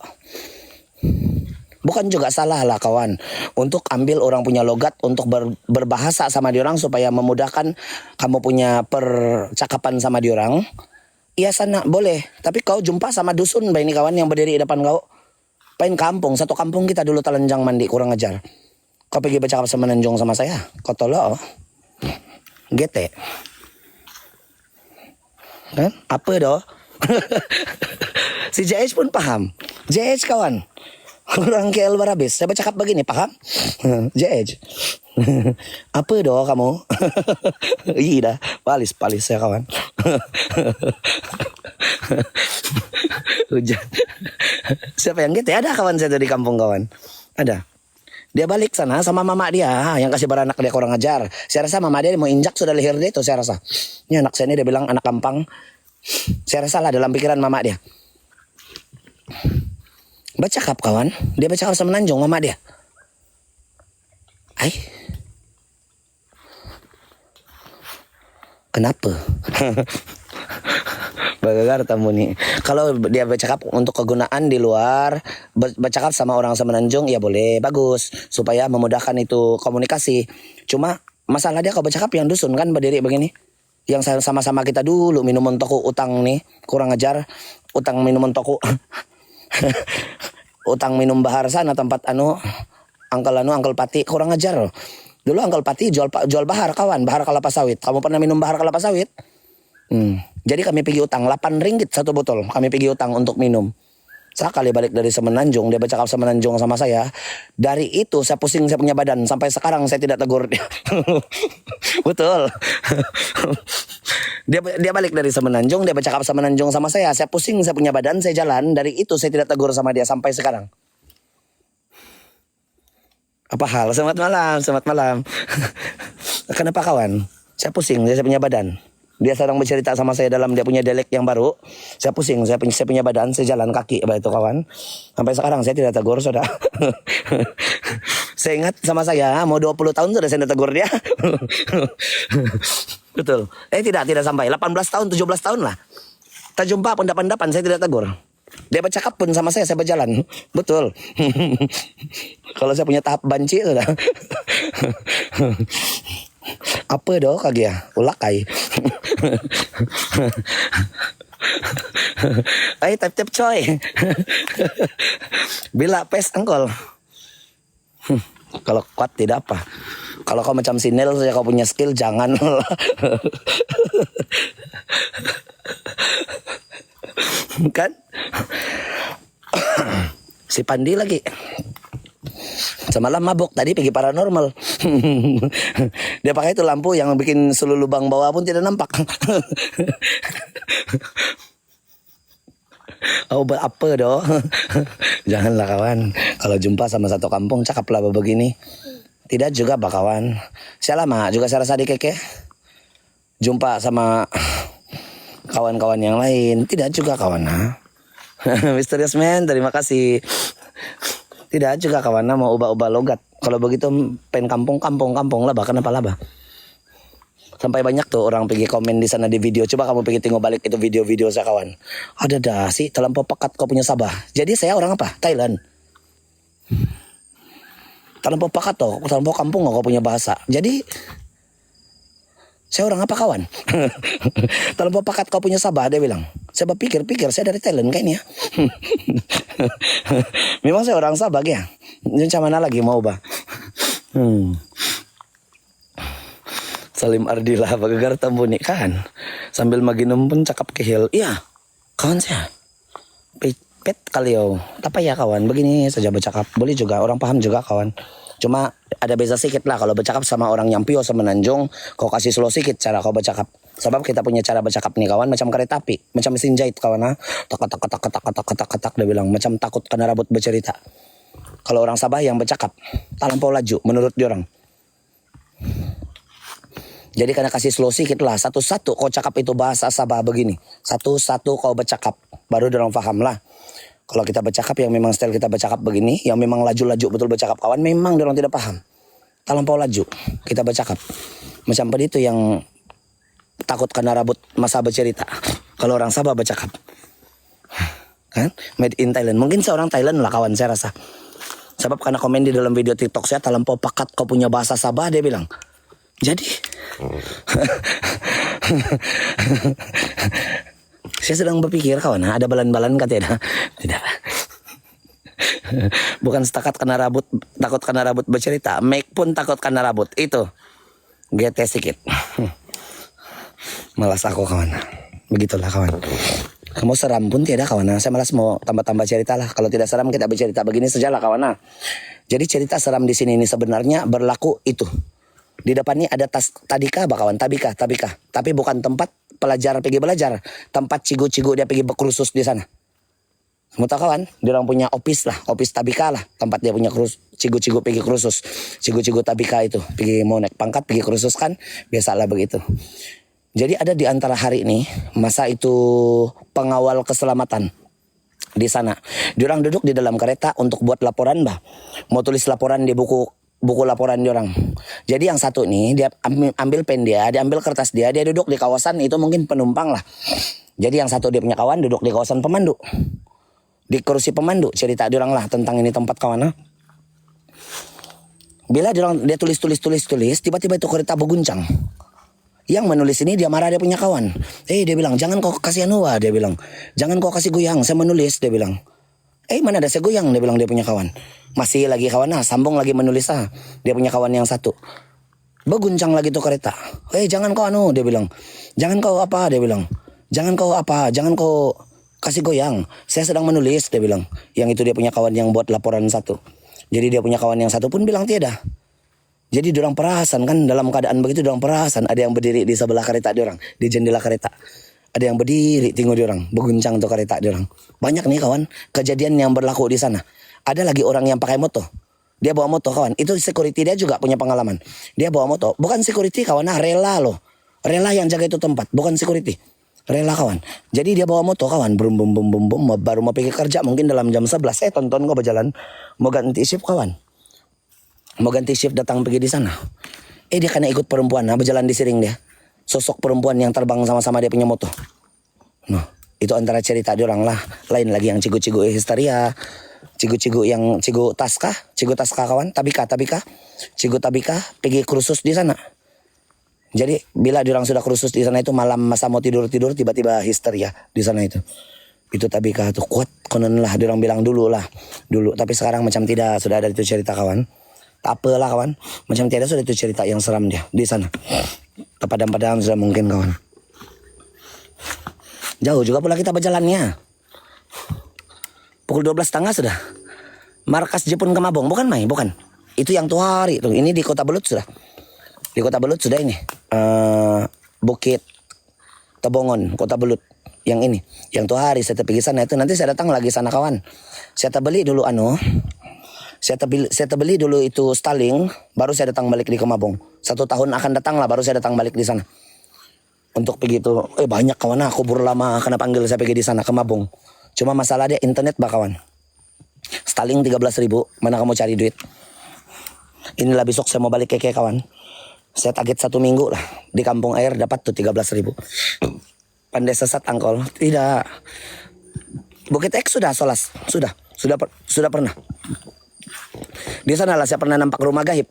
Bukan juga salah lah kawan. Untuk ambil orang punya logat, untuk berbahasa sama diorang supaya memudahkan kamu punya percakapan sama diorang. Iya sana, boleh. Tapi kau jumpa sama dusun ini kawan yang berdiri di depan kau. Pain kampung, satu kampung kita dulu telanjang mandi, kurang ajar. Kau pergi bercakap Semenanjung sama saya, kau tolong. Gete. Kan? Apa doh? Si JH pun paham. JH kawan. Orang KL Barabis. Saya bercakap begini, paham? JH. Apa doh kamu? Iya dah. Palis saya kawan. Hujan. Siapa yang gitu? Ada kawan saya dari kampung kawan. Ada. Dia balik sana sama mama dia yang kasih beranak dia kurang ajar. Saya rasa mama dia mau injak sudah leher dia itu saya rasa. Ini anak saya ini dia bilang anak kampang. Saya rasa lah dalam pikiran mama dia. Bercakap kawan. Dia bercakap Semenanjung mama dia. Kenapa? Bagaimana tamu nih? Kalau dia bercakap untuk kegunaan di luar, bercakap sama orang Semenanjung, ya boleh, bagus. Supaya memudahkan itu komunikasi. Cuma masalah dia kalau bercakap yang dusun kan berdiri begini. Yang sama-sama kita dulu minuman toko utang nih. Kurang ajar. Utang minuman toko. Utang minum bahar sana tempat Angkel Pati. Kurang ajar loh. Dulu Angkel Pati jual bahar kawan. Bahar kelapa sawit. Kamu pernah minum bahar kelapa sawit? Jadi kami pergi utang 8 ringgit 1 botol. Kami pergi utang untuk minum. Sekali balik dari Semenanjung, dia bercakap Semenanjung sama saya. Dari itu saya pusing saya punya badan. Sampai sekarang saya tidak tegur dia. Betul. Dia balik dari Semenanjung, dia bercakap Semenanjung sama saya. Saya pusing saya punya badan, saya jalan. Dari itu saya tidak tegur sama dia sampai sekarang. Apa hal? Selamat malam. Kenapa kawan? Saya pusing, saya punya badan. Dia sedang bercerita sama saya dalam dia punya dialek yang baru. Saya pusing, saya punya badan, saya jalan kaki itu kawan. Sampai sekarang saya tidak tegur, sudah. Saya ingat sama saya, mau 20 tahun sudah saya tegur dia. Betul. Tidak sampai 18 tahun, 17 tahun lah. Tak jumpa pendapan-pendapan saya tidak tegur. Dia bercakap pun sama saya berjalan. Betul. Kalau saya punya tahap banci sudah. Apa doh kagak ya? Ulakai. Ay, tap-tap coy. Bila pes angkol. Kalau kuat tidak apa. Kalau kau macam si Nel saja kau punya skill jangan. Kan? Si Pandi lagi. Semalam mabuk, tadi pergi paranormal. Dia pakai itu lampu yang bikin seluruh lubang bawah pun tidak nampak. Oh, apa doh? Janganlah kawan. Kalau jumpa sama satu kampung cakaplah begini. Tidak juga pak kawan. Saya lama juga saya rasa di keke. Jumpa sama kawan-kawan yang lain. Tidak juga kawan. Misterius man, terima kasih. Tidak juga kawan mau ubah-ubah logat. Kalau begitu pen kampung lah bahkan apa laba. Sampai banyak tuh orang pergi komen di sana di video. Coba kamu pergi tengok balik itu video-video saya kawan. Ada dah sih terlampau pekat kau punya Sabah. Jadi saya orang apa? Thailand. Terlampau pekat tuh, terlampau kampung kau punya bahasa. Jadi saya orang apa kawan? Terlampau pekat kau punya Sabah dia bilang. Saya berpikir saya dari Thailand kayaknya. Memang saya orang Sabah ya. Macam mana lagi mau bah? Salim Ardila bagegar tambuni kan. Sambil maginum pun cakap kehil. Iya, kawan saya. Pet kali yo. Apa ya kawan? Begini saja bercakap. Boleh juga orang paham juga kawan. Cuma ada beza sedikit lah kalau bercakap sama orang yang pio sama Menanjung, kau kasih slow sedikit cara kau bercakap. Sebab kita punya cara bercakap nih kawan macam kereta api, macam mesin jahit kawan ha. Tak dia bilang macam takut kena rabut bercerita. Kalau orang Sabah yang bercakap terlampau laju menurut dia orang. Jadi karena kasih slow sedikit lah, satu-satu kau cakap itu bahasa Sabah begini. Satu-satu kau bercakap baru dia orang faham lah. Kalau kita bercakap yang memang style kita bercakap begini, yang memang laju-laju betul bercakap kawan, memang dia orang tidak paham. Terlampau laju kita bercakap. Macam itu yang takut kena rabut masa bercerita. Kalau orang Sabah bercakap. Kan? Made in Thailand. Mungkin seorang Thailand lah kawan saya rasa. Sebab karena komen di dalam video TikTok saya terlampau pekat kau punya bahasa Sabah dia bilang. Jadi saya sedang berpikir kawan, ada balan-balan kah tidak? Tidak. Bukan setakat kena rabut, takut kena rabut bercerita, make pun takut kena rabut. Itu GT sedikit. Malas aku kawan. Begitulah kawan. Kamu seram pun tidak kawan. Saya malas mau tambah-tambah cerita lah. Kalau tidak seram kita bercerita begini sajalah kawan. Jadi cerita seram di sini ini sebenarnya berlaku itu. Di depan ini ada tas tadika kawan, tabika. Tapi bukan tempat pelajar pergi belajar, tempat cigu-cigu dia pergi berkursus di sana. Kamu tahu kawan, dia orang punya office tabika lah, tempat dia punya cigu-cigu pergi kursus. Cigu-cigu tabika itu pergi mau naik pangkat, pergi kursus kan, biasalah begitu. Jadi ada di antara hari ini masa itu pengawal keselamatan di sana. Dia orang duduk di dalam kereta untuk buat laporan bah. Mau tulis laporan di buku laporan dia orang. Jadi yang satu nih dia ambil pen dia ambil kertas dia duduk di kawasan itu mungkin penumpang lah. Jadi yang satu dia punya kawan duduk di kawasan pemandu. Di kursi pemandu cerita dia orang lah tentang ini tempat kawan. Bila dia tulis tiba-tiba itu kereta berguncang. Yang menulis ini dia marah dia punya kawan. Dia bilang jangan kau kasih anua dia bilang. Jangan kau kasih goyang saya menulis dia bilang. Mana ada saya goyang dia bilang dia punya kawan. Masih lagi kawan sambung lagi menulis dia punya kawan yang satu. Berguncang lagi tuh kereta. Jangan kau dia bilang. Jangan kau apa dia bilang. Jangan kau kasih goyang. Saya sedang menulis dia bilang. Yang itu dia punya kawan yang buat laporan satu. Jadi dia punya kawan yang satu pun bilang tiada. Jadi diorang perasan kan dalam keadaan begitu diorang perasan ada yang berdiri di sebelah kereta diorang di jendela kereta. Ada yang berdiri tengok diorang berguncang tuh kereta diorang. Banyak nih kawan kejadian yang berlaku di sana. Ada lagi orang yang pakai motor. Dia bawa motor kawan. Itu security dia juga punya pengalaman. Dia bawa motor. Bukan security kawan rela loh. Rela yang jaga itu tempat, bukan security. Rela kawan. Jadi dia bawa motor kawan, brum bum bum bum bum, baru mau pergi kerja mungkin dalam jam 11. Tonton gua berjalan, mau ganti shift kawan. Mau ganti shift datang pergi di sana. Dia kena ikut perempuan, berjalan di siring dia. Sosok perempuan yang terbang sama-sama dia punya motor. Nah, itu antara cerita dia orang lah. Lain lagi yang cigu-cigu histeria. Cigu-cigu yang cigu taska kawan, tabika. Cigu tabika pergi kursus di sana. Jadi bila diorang sudah kursus di sana itu malam masa mau tidur tiba-tiba histeria di sana itu. Itu tabika tuh kuat konon lah diorang bilang dulu. Tapi sekarang macam tidak, sudah ada itu cerita kawan. Tak apalah kawan, macam tidak sudah itu cerita yang seram dia di sana. Kepadam-padam sudah mungkin kawan. Jauh juga pula kita berjalannya. Pukul 12.30 sudah. Markas Jepun ke Mabong, bukan Mai, bukan. Itu yang tuh hari tuh. Ini di Kota Belut sudah. Di Kota Belut sudah ini. Bukit Tebongon, Kota Belut. Yang ini. Yang tuh hari saya pergi sana itu. Nanti saya datang lagi sana kawan. Saya beli dulu saya beli dulu itu Starlink. Baru saya datang balik di Kemabong. 1 tahun akan datang lah baru saya datang balik di sana. Untuk pergi itu. Banyak kawan. Aku buru lama kena panggil saya pergi di sana Kemabong. Cuma masalah dia internet kawan. Starlink 13.000. Mana kamu cari duit? Inilah besok saya mau balik ke kawan. Saya target 1 minggu lah. Di kampung air dapat tuh 13.000. Pandai sesat angkol. Tidak. Bukit X sudah Solas. Sudah pernah. Di sana lah saya pernah nampak rumah gaib.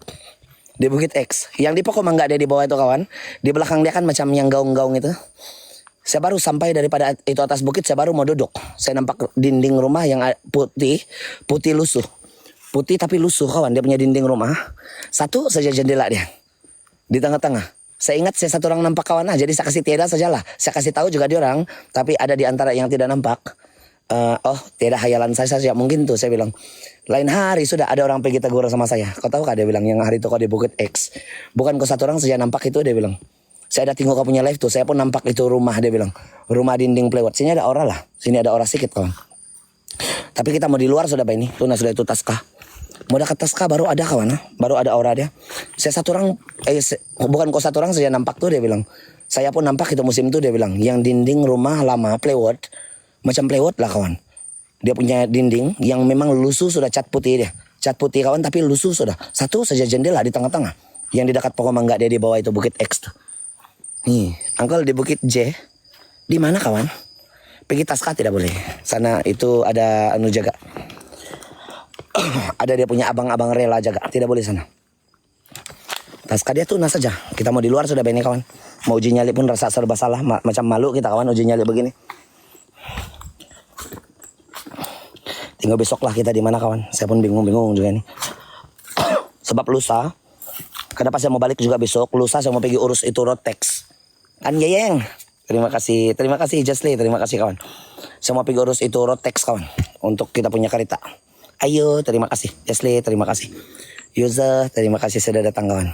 Di Bukit X. Yang di pokok mangga dia di bawah itu kawan. Di belakang dia kan macam yang gaung-gaung itu. Saya baru sampai daripada itu atas bukit, saya baru mau duduk. Saya nampak dinding rumah yang putih lusuh. Putih tapi lusuh kawan, dia punya dinding rumah. Satu saja jendela dia. Di tengah-tengah. Saya ingat saya satu orang nampak kawan, jadi saya kasih tiada sajalah. Saya kasih tahu juga dia orang, tapi ada di antara yang tidak nampak. Tidak hayalan saya saja. Mungkin tuh saya bilang, lain hari sudah ada orang pergi tegur sama saya. Kau tahu kah dia bilang, yang hari itu kau di Bukit X. Bukan kau satu orang saja nampak itu, dia bilang. Saya ada tengok kau punya live tuh, saya pun nampak itu rumah, dia bilang. Rumah dinding plewat. Sini ada aura lah. Sini ada aura sedikit kawan. Tapi kita mau di luar sudah ini. Tuh sudah itu Taska. Mau dekat Taska baru ada kawan. Baru ada aura dia. Saya satu orang, bukan kau satu orang saja nampak tuh, dia bilang. Saya pun nampak itu musim tuh, dia bilang. Yang dinding rumah lama plewat. Macam plewat lah kawan. Dia punya dinding yang memang lusuh sudah cat putih dia. Cat putih kawan tapi lusuh sudah. Satu saja jendela di tengah-tengah. Yang di dekat pokok mangga dia di bawah itu Bukit X tuh. Nih, Uncle di Bukit J. Di mana kawan? Pergi Taska tidak boleh. Sana itu ada anu jaga. Ada dia punya abang-abang rela jaga. Tidak boleh sana. Taska dia tunas saja. Kita mau di luar sudah ini kawan. Mau uji nyali pun rasa serba salah. Macam malu kita kawan uji nyali begini. Tinggal besok lah kita di mana kawan. Saya pun bingung juga nih. Sebab lusa. Kenapa saya mau balik juga besok? Lusa saya mau pergi urus itu road tax. Kan Yeyeng. Terima kasih Jasli, terima kasih kawan. Saya mau pergi urus itu road tax kawan. Untuk kita punya kereta. Ayo, terima kasih Jasli, terima kasih. User, terima kasih sudah datang kawan.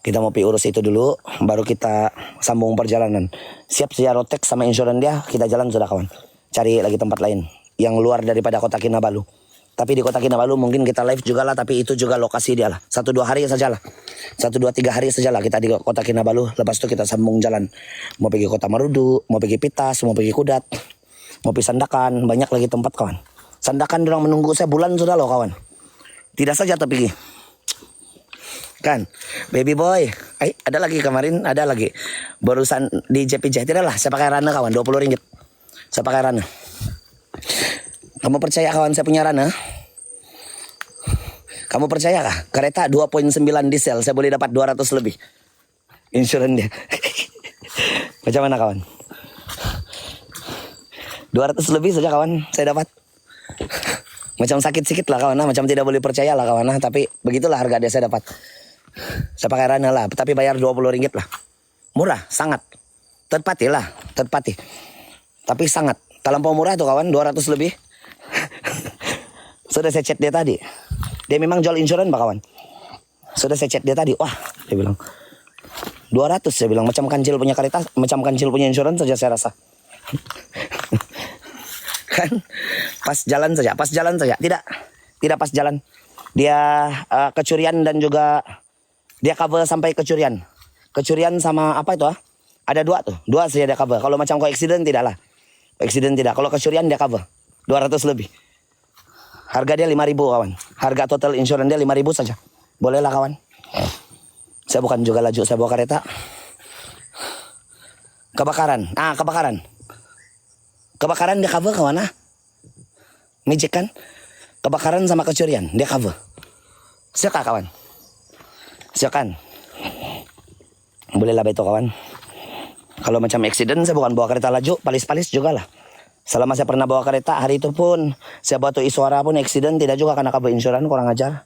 Kita mau pergi urus itu dulu, baru kita sambung perjalanan. Siap siap road tax sama insurans dia, kita jalan sudah kawan. Cari lagi tempat lain yang luar daripada Kota Kinabalu. Tapi di Kota Kinabalu mungkin kita live juga lah, tapi itu juga lokasi dia lah. 1-2 hari saja lah. 1-2-3 hari saja lah kita di Kota Kinabalu. Lepas itu kita sambung jalan. Mau pergi Kota Marudu, mau pergi Pitas, mau pergi Kudat, mau pergi Sandakan, banyak lagi tempat kawan. Sandakan orang menunggu saya bulan sudah loh kawan. Tidak saja tapi kan, baby boy. Ada lagi kemarin, ada lagi. Barusan di JPJ, tidak lah, saya pakai Rana kawan, 20 ringgit. Saya pakai Rana. Kamu percaya kawan saya punya Rana? Kamu percaya kah? Kereta 2.9 diesel, saya boleh dapat 200 lebih. Insurans dia. Macam mana kawan? 200 lebih saja kawan, saya dapat. Macam sakit sedikit lah kawan, macam tidak boleh percaya lah kawan. Tapi begitulah harga dia saya dapat. Saya pakai Rana lah, tapi bayar 20 ringgit lah. Murah, sangat. Third party lah, third party. Tapi sangat. Terlampau murah tuh kawan, 200 lebih. Sudah saya chat dia tadi. Dia memang jual insurans pak kawan. Sudah saya chat dia tadi. Wah, dia bilang 200, saya bilang macam kancil punya kereta, macam kancil punya insurans saja saya rasa. Kan pas jalan saja. Tidak pas jalan. Dia kecurian dan juga dia cover sampai kecurian. kecurian sama apa itu Ada dua tuh. Dua saja dia cover. Kalau macam kau accident tidak lah. Accident tidak. Kalau kecurian dia cover. 200 lebih. Harga dia 5.000 kawan. Harga total insurance dia 5.000 saja. Boleh lah kawan. Saya bukan juga laju, saya bawa kereta. Kebakaran. Kebakaran. Kebakaran dia cover kawan Magic kan? Kebakaran sama kecurian dia cover. Siapa kawan? Silakan. Boleh lah itu kawan. Kalau macam accident saya bukan bawa kereta laju, palis-palis juga lah. Selama saya pernah bawa kereta, hari itu pun saya bawa tuh Iswara pun accident tidak juga karena cover insurance, kurang ajar.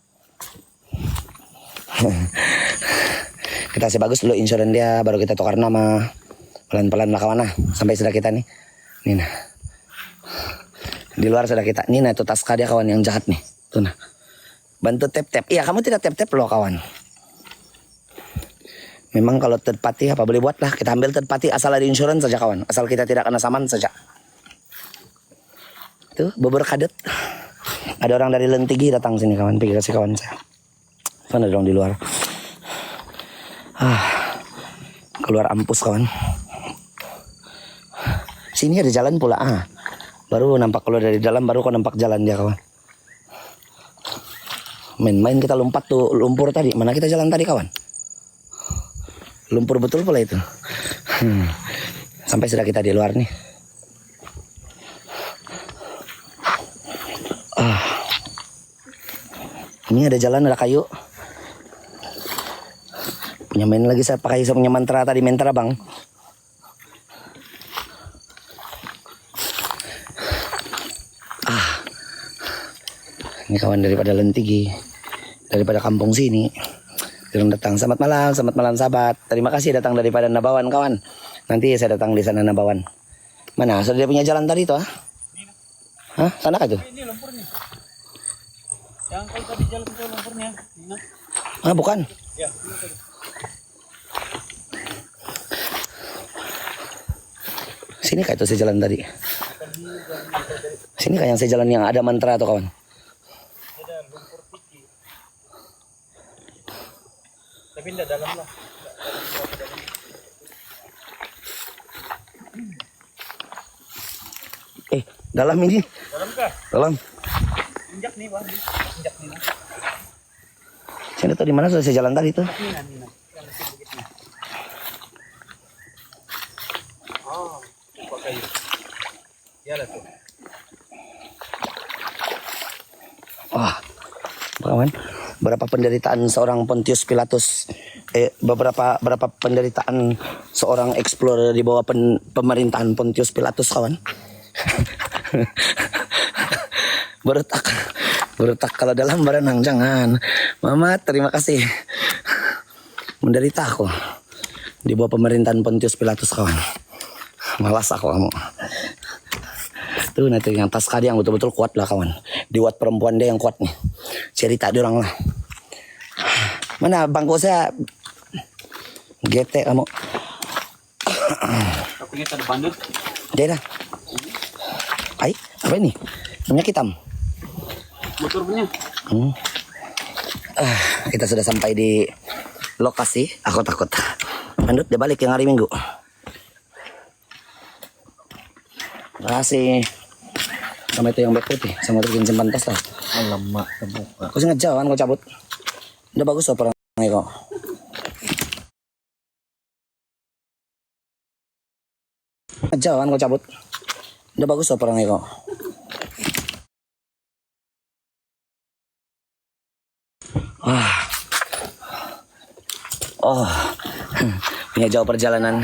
Kita kasih bagus dulu insurance dia, baru kita tukar nama. Pelan-pelan lah kawan sampai sudah kita nih. Nih nah. Di luar sudah kita. Nih nah itu Taska dia kawan yang jahat nih. Tuh nah. Bantu tap-tap. Iya kamu tidak tap-tap loh kawan. Memang kalau third party apa boleh buat lah. Kita ambil third party asal ada insurance saja kawan. Asal kita tidak kena saman saja. Tuh bubur kadet. Ada orang dari Lentigi datang sini kawan. Pergi kasih kawan saya. Mana dong di luar. Keluar ampus kawan. Sini ada jalan pula. Baru nampak keluar dari dalam, baru kau nampak jalan dia kawan. Main-main kita lompat tuh lumpur tadi. Mana kita jalan tadi kawan? Lumpur betul pula itu. Sampai sudah kita di luar nih. Ini ada jalan, ada kayu. Punya main lagi saya pakai, saya punya mantra tadi, mantra bang. Ini kawan daripada Lentigi, daripada kampung sini. Yang datang. Selamat malam sahabat. Terima kasih datang daripada Nabawan kawan. Nanti saya datang di sana Nabawan. Mana? Sudah dia punya jalan tadi tuh Sana kah itu? Ini lumpurnya. Yang kalau tadi jalan itu lumpurnya. Bukan. Ya. Sini kah itu saya jalan tadi? Sini kah yang saya jalan yang ada mantra tuh kawan? Tapi tidak dalam lah. Dalam ini. Dalam kah? Dalam. Injak nih bang. Injak nih. Sini tuh di mana sudah saya jalan tadi tuh? Ini. Pakai. Ya lah tuh. Wah, kawan. Berapa penderitaan seorang Pontius Pilatus, berapa penderitaan seorang explorer di bawah pemerintahan Pontius Pilatus kawan. Beretak kalau dalam berenang jangan. Mama terima kasih. Menderita aku di bawah pemerintahan Pontius Pilatus kawan. Malas aku kamu. Tuh nanti yang Taska dia yang betul-betul kuat lah kawan. Diwat perempuan dia yang kuat nih. Cerita dia orang lah. Mana bangku saya GT kamu. Tapi kita ada bandut. Dia dah. Apa ini? Minyak hitam. Motor punya. Kita sudah sampai di lokasi. Aku takut. Bandut dia balik yang hari Minggu. Terima kasih. Sama itu yang bag putih. Sama itu yang simpan tas lah. Alamak terbuka. Kau sengaja kan kau cabut. Udah bagus loh perangnya kau. Sengaja kan kau cabut. Udah bagus loh perangnya kau. Punya jauh perjalanan.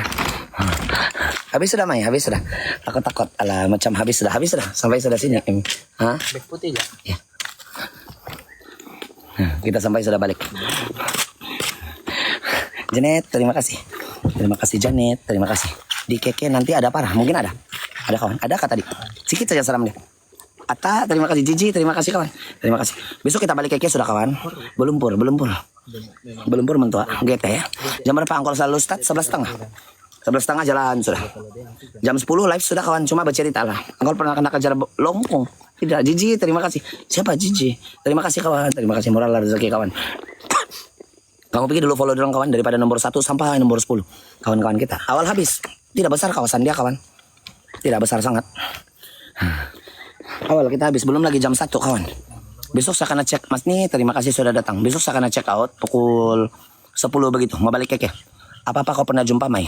Habis sudah Mai, habis sudah. Takut alah macam habis sudah sampai sudah sini. Bag putih ya? Ya. Kita sampai sudah balik. Janet, terima kasih. Terima kasih Janet, terima kasih. Di keke nanti ada parah, mungkin ada. Ada kawan, ada kah tadi? Sikit saja salam dia. Ata, terima kasih Jiji, terima kasih kawan. Terima kasih. Besok kita balik keke sudah kawan. Belum pur mentua. GT ya. Jam berapa angkol selalu start? 11.30. 11.30 jalan sudah. Jam 10 live sudah kawan. Cuma bercerita lah. Angkol pernah kena kejar longkong. Tidak. Jiji, terima kasih. Siapa Jiji? Terima kasih kawan. Terima kasih moral rezeki kawan. Kamu pergi dulu follow dorang kawan, daripada nomor 1 sampai nomor 10. Kawan-kawan kita. Awal habis. Tidak besar kawasan dia kawan. Tidak besar sangat. Awal kita habis. Belum lagi jam 1 kawan. Besok saya akan cek. Mas nih terima kasih sudah datang. Besok saya akan check out pukul 10 begitu. Mau balik keke. Apa-apa kau pernah jumpa Mai?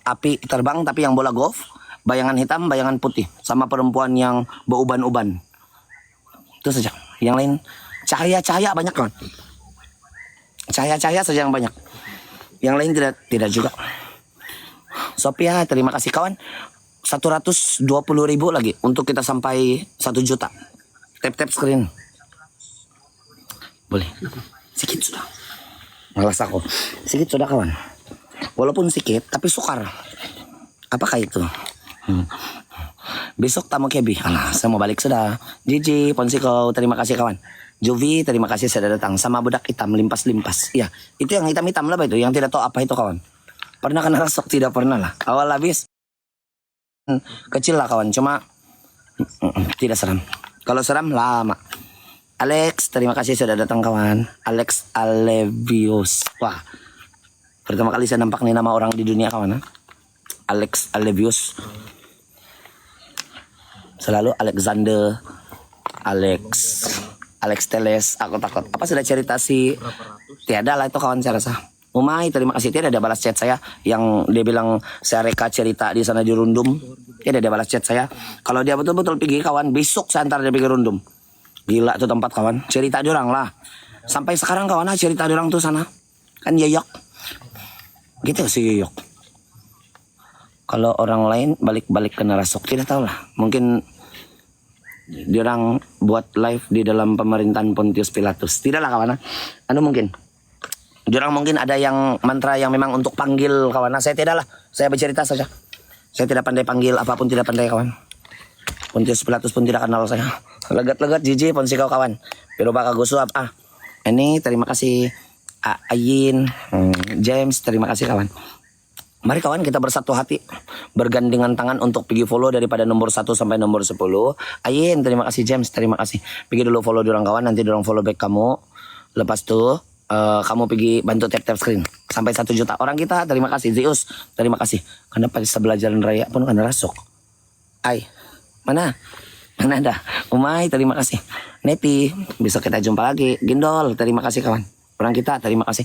Api terbang tapi yang bola golf. Bayangan hitam, bayangan putih. Sama perempuan yang beruban-uban. Itu saja. Yang lain cahaya-cahaya banyak kawan. Cahaya-cahaya saja yang banyak. Yang lain tidak juga. Sophia, terima kasih kawan. 120.000 lagi untuk kita sampai 1 juta. Tap-tap screen. Boleh. Sikit sudah. Malas aku. Sikit sudah kawan. Walaupun sikit, tapi sukar. Apakah itu? Besok tamu Kebi. Alah, saya mau balik sudah. Gigi, Ponsiko, terima kasih kawan. Jovi, terima kasih sudah datang. Sama budak hitam, limpas-limpas. Ya, itu yang hitam-hitam lah itu. Yang tidak tahu apa itu kawan. Pernah kena rasuk? Tidak pernah lah. Awal habis. Kecil lah kawan. Cuma tidak seram. Kalau seram, lama. Alex, terima kasih sudah datang kawan. Alex Alevius. Wah, pertama kali saya nampak nih nama orang di dunia kawan. Alex Alevius. Selalu Alexander. Alex Teles, aku takut. Apa sudah cerita si? Tiada lah itu kawan saya rasa. Umay, terima kasih. Tiada ada balas chat saya yang dia bilang saya reka cerita di sana di Rundum. Tiada ada balas chat saya. Kalau dia betul-betul pergi kawan, besok saya antar dia pergi Rundum. Gila tuh tempat kawan. Cerita diorang lah. Sampai sekarang kawan cerita diorang tuh sana. Kan Yeyok. Gitu si Yeyok. Kalau orang lain balik-balik kena rasuk, tidak tahu lah. Mungkin diorang buat live di dalam pemerintahan Pontius Pilatus. Tidaklah kawan. Anu mungkin. Diorang mungkin ada yang mantra yang memang untuk panggil kawan. Saya tidak lah. Saya bercerita saja. Saya tidak pandai panggil apapun, tidak pandai kawan. Pontius Pilatus pun tidak kenal saya. Legat-legat Jiji Ponsiko kawan. Pero baka gusuap. Ini terima kasih Ayin, James, terima kasih kawan. Mari kawan kita bersatu hati, bergandengan tangan untuk pergi follow daripada nomor 1 sampai nomor 10. Ayin, terima kasih James, terima kasih. Pergi dulu follow diorang kawan, nanti diorang follow back kamu. Lepas tuh kamu pergi bantu tap-tap screen sampai 1 juta. Orang kita terima kasih. Zeus, terima kasih. Karena pada sebelah jalan raya pun kena rasuk. Mana ada? Umay, terima kasih. Neti, besok kita jumpa lagi. Gindol, terima kasih kawan. Orang kita terima kasih.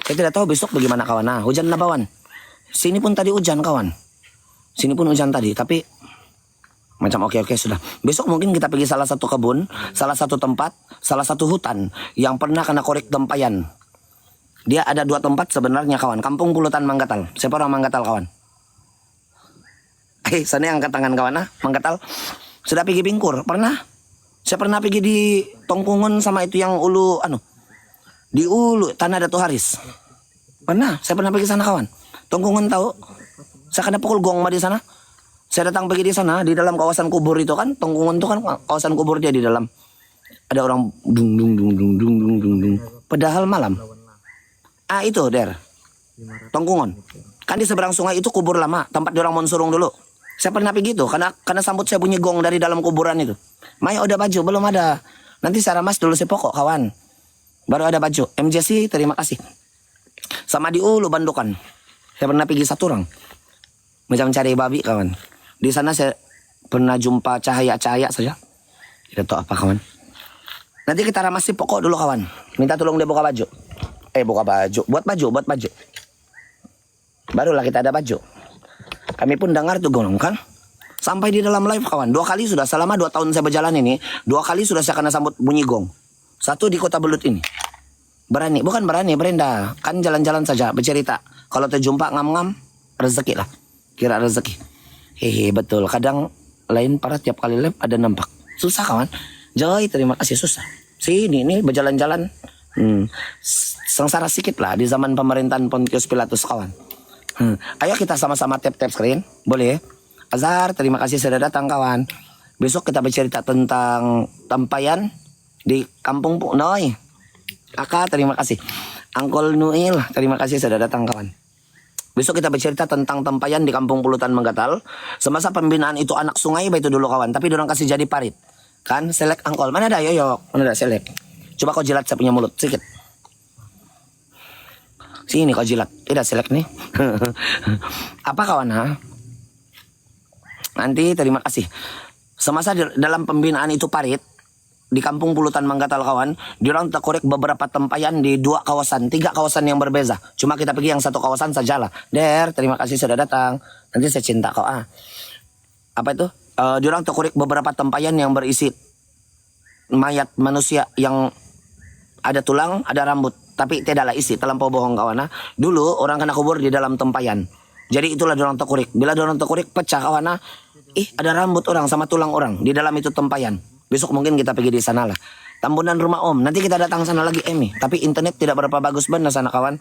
Saya tidak tahu besok bagaimana kawan. Nah, hujan Nabawan. Sini pun tadi hujan kawan. Sini pun hujan tadi, tapi macam oke sudah. Besok mungkin kita pergi salah satu kebun, salah satu tempat, salah satu hutan yang pernah kena korek tempayan. Dia ada 2 tempat sebenarnya kawan. Kampung Pulutan Manggatal. Siapa orang Manggatal kawan? Sana angkat tangan kawan. Manggatal. Sudah pergi Bingkur? Pernah? Saya pernah pergi di Tongkungun sama itu yang ulu di Ulu, Tanah Datu Haris. Pernah, saya pernah pergi sana kawan. Tongkungun tahu? Saya kena pukul gong di sana. Saya datang pergi di sana, di dalam kawasan kubur itu kan. Tongkungun itu kan kawasan kubur dia di dalam. Ada orang dung. Padahal malam. Itu der. Tongkungun. Kan di seberang sungai itu kubur lama, tempat orang monsurung dulu. Saya pernah pergi itu, karena sambut saya bunyi gong dari dalam kuburan itu. Mai udah baju, belum ada. Nanti saya ramas dulu si pokok kawan. Baru ada baju. MJC terima kasih. Sama di Ulu Bandukan. Saya pernah pergi 1 orang. Macam cari babi kawan. Di sana saya pernah jumpa cahaya-cahaya saja. Tidak tahu apa kawan. Nanti kita ramasi pokok dulu kawan. Minta tolong dia buka baju. Buka baju. Buat baju. Barulah kita ada baju. Kami pun dengar tuh gong kan. Sampai di dalam live kawan. 2 kali sudah selama 2 tahun saya berjalan ini. 2 kali sudah saya kena sambut bunyi gong. 1 di Kota Belut ini. Bukan berani, berenda. Kan jalan-jalan saja, bercerita. Kalau terjumpa ngam-ngam, rezeki lah. Kira rezeki. Betul. Kadang lain para tiap kali live ada nampak. Susah kawan. Joy, terima kasih susah. Sini nih berjalan-jalan. Sengsara sedikit lah di zaman pemerintahan Pontius Pilatus kawan. Ayo kita sama-sama tap-tap screen. Boleh? Azhar, terima kasih sudah datang kawan. Besok kita bercerita tentang tempayan di Kampung Noi. Kakak, terima kasih. Angkol Nuil, terima kasih sudah datang kawan. Besok kita bercerita tentang tempayan di Kampung Pulutan Manggatal. Semasa pembinaan itu anak sungai itu dulu kawan. Tapi dorang kasih jadi parit. Kan selek angkol. Mana ada yoyok? Mana ada selek? Coba kau jilat saya punya mulut sedikit. Sini kau jilat. Tidak selek nih. Apa kawan ha? Nanti terima kasih. Semasa dalam pembinaan itu parit di kampung Pulutan Manggatal kawan, diorang terkorek beberapa tempayan di 2 kawasan, 3 kawasan yang berbeza. Cuma kita pergi yang 1 kawasan sajalah. Der, terima kasih sudah datang. Nanti saya cinta kau ah. Apa itu? Diorang terkorek beberapa tempayan yang berisi mayat manusia yang ada tulang, ada rambut. Tapi tidaklah isi, terlampau bohong kawan ha. Dulu orang kena kubur di dalam tempayan. Jadi itulah diorang terkorek. Bila diorang terkorek pecah kawan ha. Ada rambut orang sama tulang orang di dalam itu tempayan. Besok mungkin kita pergi di sana lah. Tambunan rumah Om. Nanti kita datang sana lagi Emi. Tapi internet tidak berapa bagus benar sana kawan.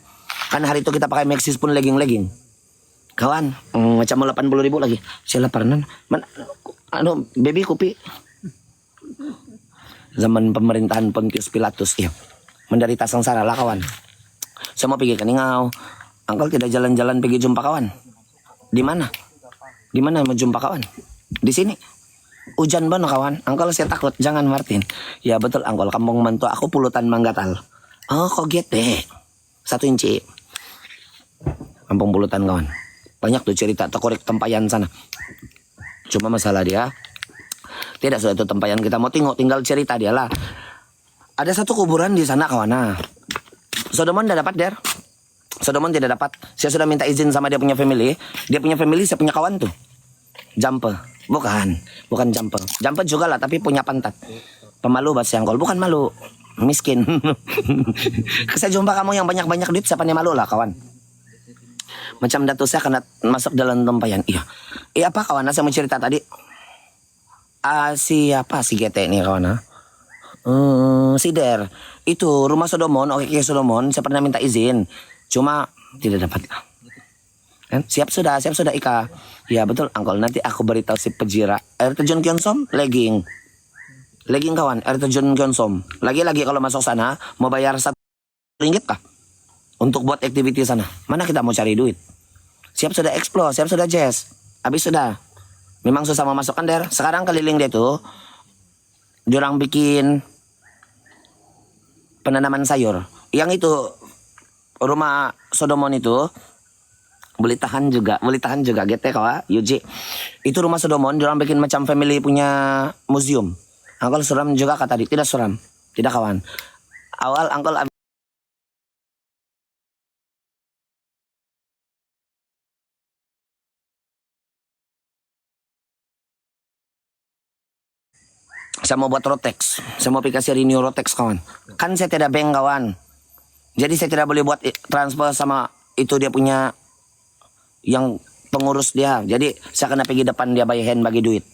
Karena hari itu kita pakai Maxis pun legging. Kawan, macam 80.000 lagi. Saya laparan. Baby kopi. Zaman pemerintahan Pontius Pilatus ya. Menderita sengsara lah kawan. Saya mau pergi ke Ningau. Angkel tidak jalan-jalan pergi jumpa kawan. Di mana? Di mana mau jumpa kawan? Di sini. Hujan banget kawan. Angkel saya takut. Jangan Martin. Ya betul angkel. Kampung mantu aku Pulutan Manggatal. Oh kok gitu. 1 inci. Kampung Pulutan kawan. Banyak tuh cerita terkorek tempayan sana. Cuma masalah dia. Tidak sudah itu tempayan kita mau tengok. Tinggal cerita dia lah. Ada 1 kuburan di sana kawan. Nah, Sodomon udah dapat der. Sodomon tidak dapat. Saya sudah minta izin sama dia punya family. Dia punya family, saya punya kawan tuh. Jumper. Bukan jumper. Jumper juga lah, tapi punya pantat. Pemalu bahasa Angkol. Bukan malu. Miskin. Saya jumpa kamu yang banyak-banyak duit, siapa nih malu lah kawan. Macam datu saya kena masuk dalam tempayan. Iya. Apa kawan? Saya mau cerita tadi. Siapa si GT nih kawan? Sider itu rumah Sodomon, oke Sodomon, saya pernah minta izin, cuma tidak dapat. Kan? Siap sudah Ika. Ya betul angkol, nanti aku beritahu si Pejira. Air terjun Kionsom, legging kawan, air terjun Kionsom. Lagi-lagi kalau masuk sana mau bayar 1 ringgit kah? Untuk buat activity sana. Mana kita mau cari duit? Siap sudah explore, siap sudah jazz. Habis sudah. Memang susah memasukkan der. Sekarang keliling dia tuh, diorang bikin penanaman sayur. Yang itu rumah Sodomon itu boleh tahan juga GT kawan Yuji. Itu rumah Sodomon, diorang bikin macam family punya museum. Angkol suram juga kata tadi, tidak suram. Tidak kawan. Awal angkol saya mau buat Rotex. Saya mau aplikasi renew Rotex kawan. Kan saya tidak bank kawan. Jadi saya tidak boleh buat transfer sama itu dia punya yang pengurus dia. Jadi saya kena pergi depan dia bagi duit.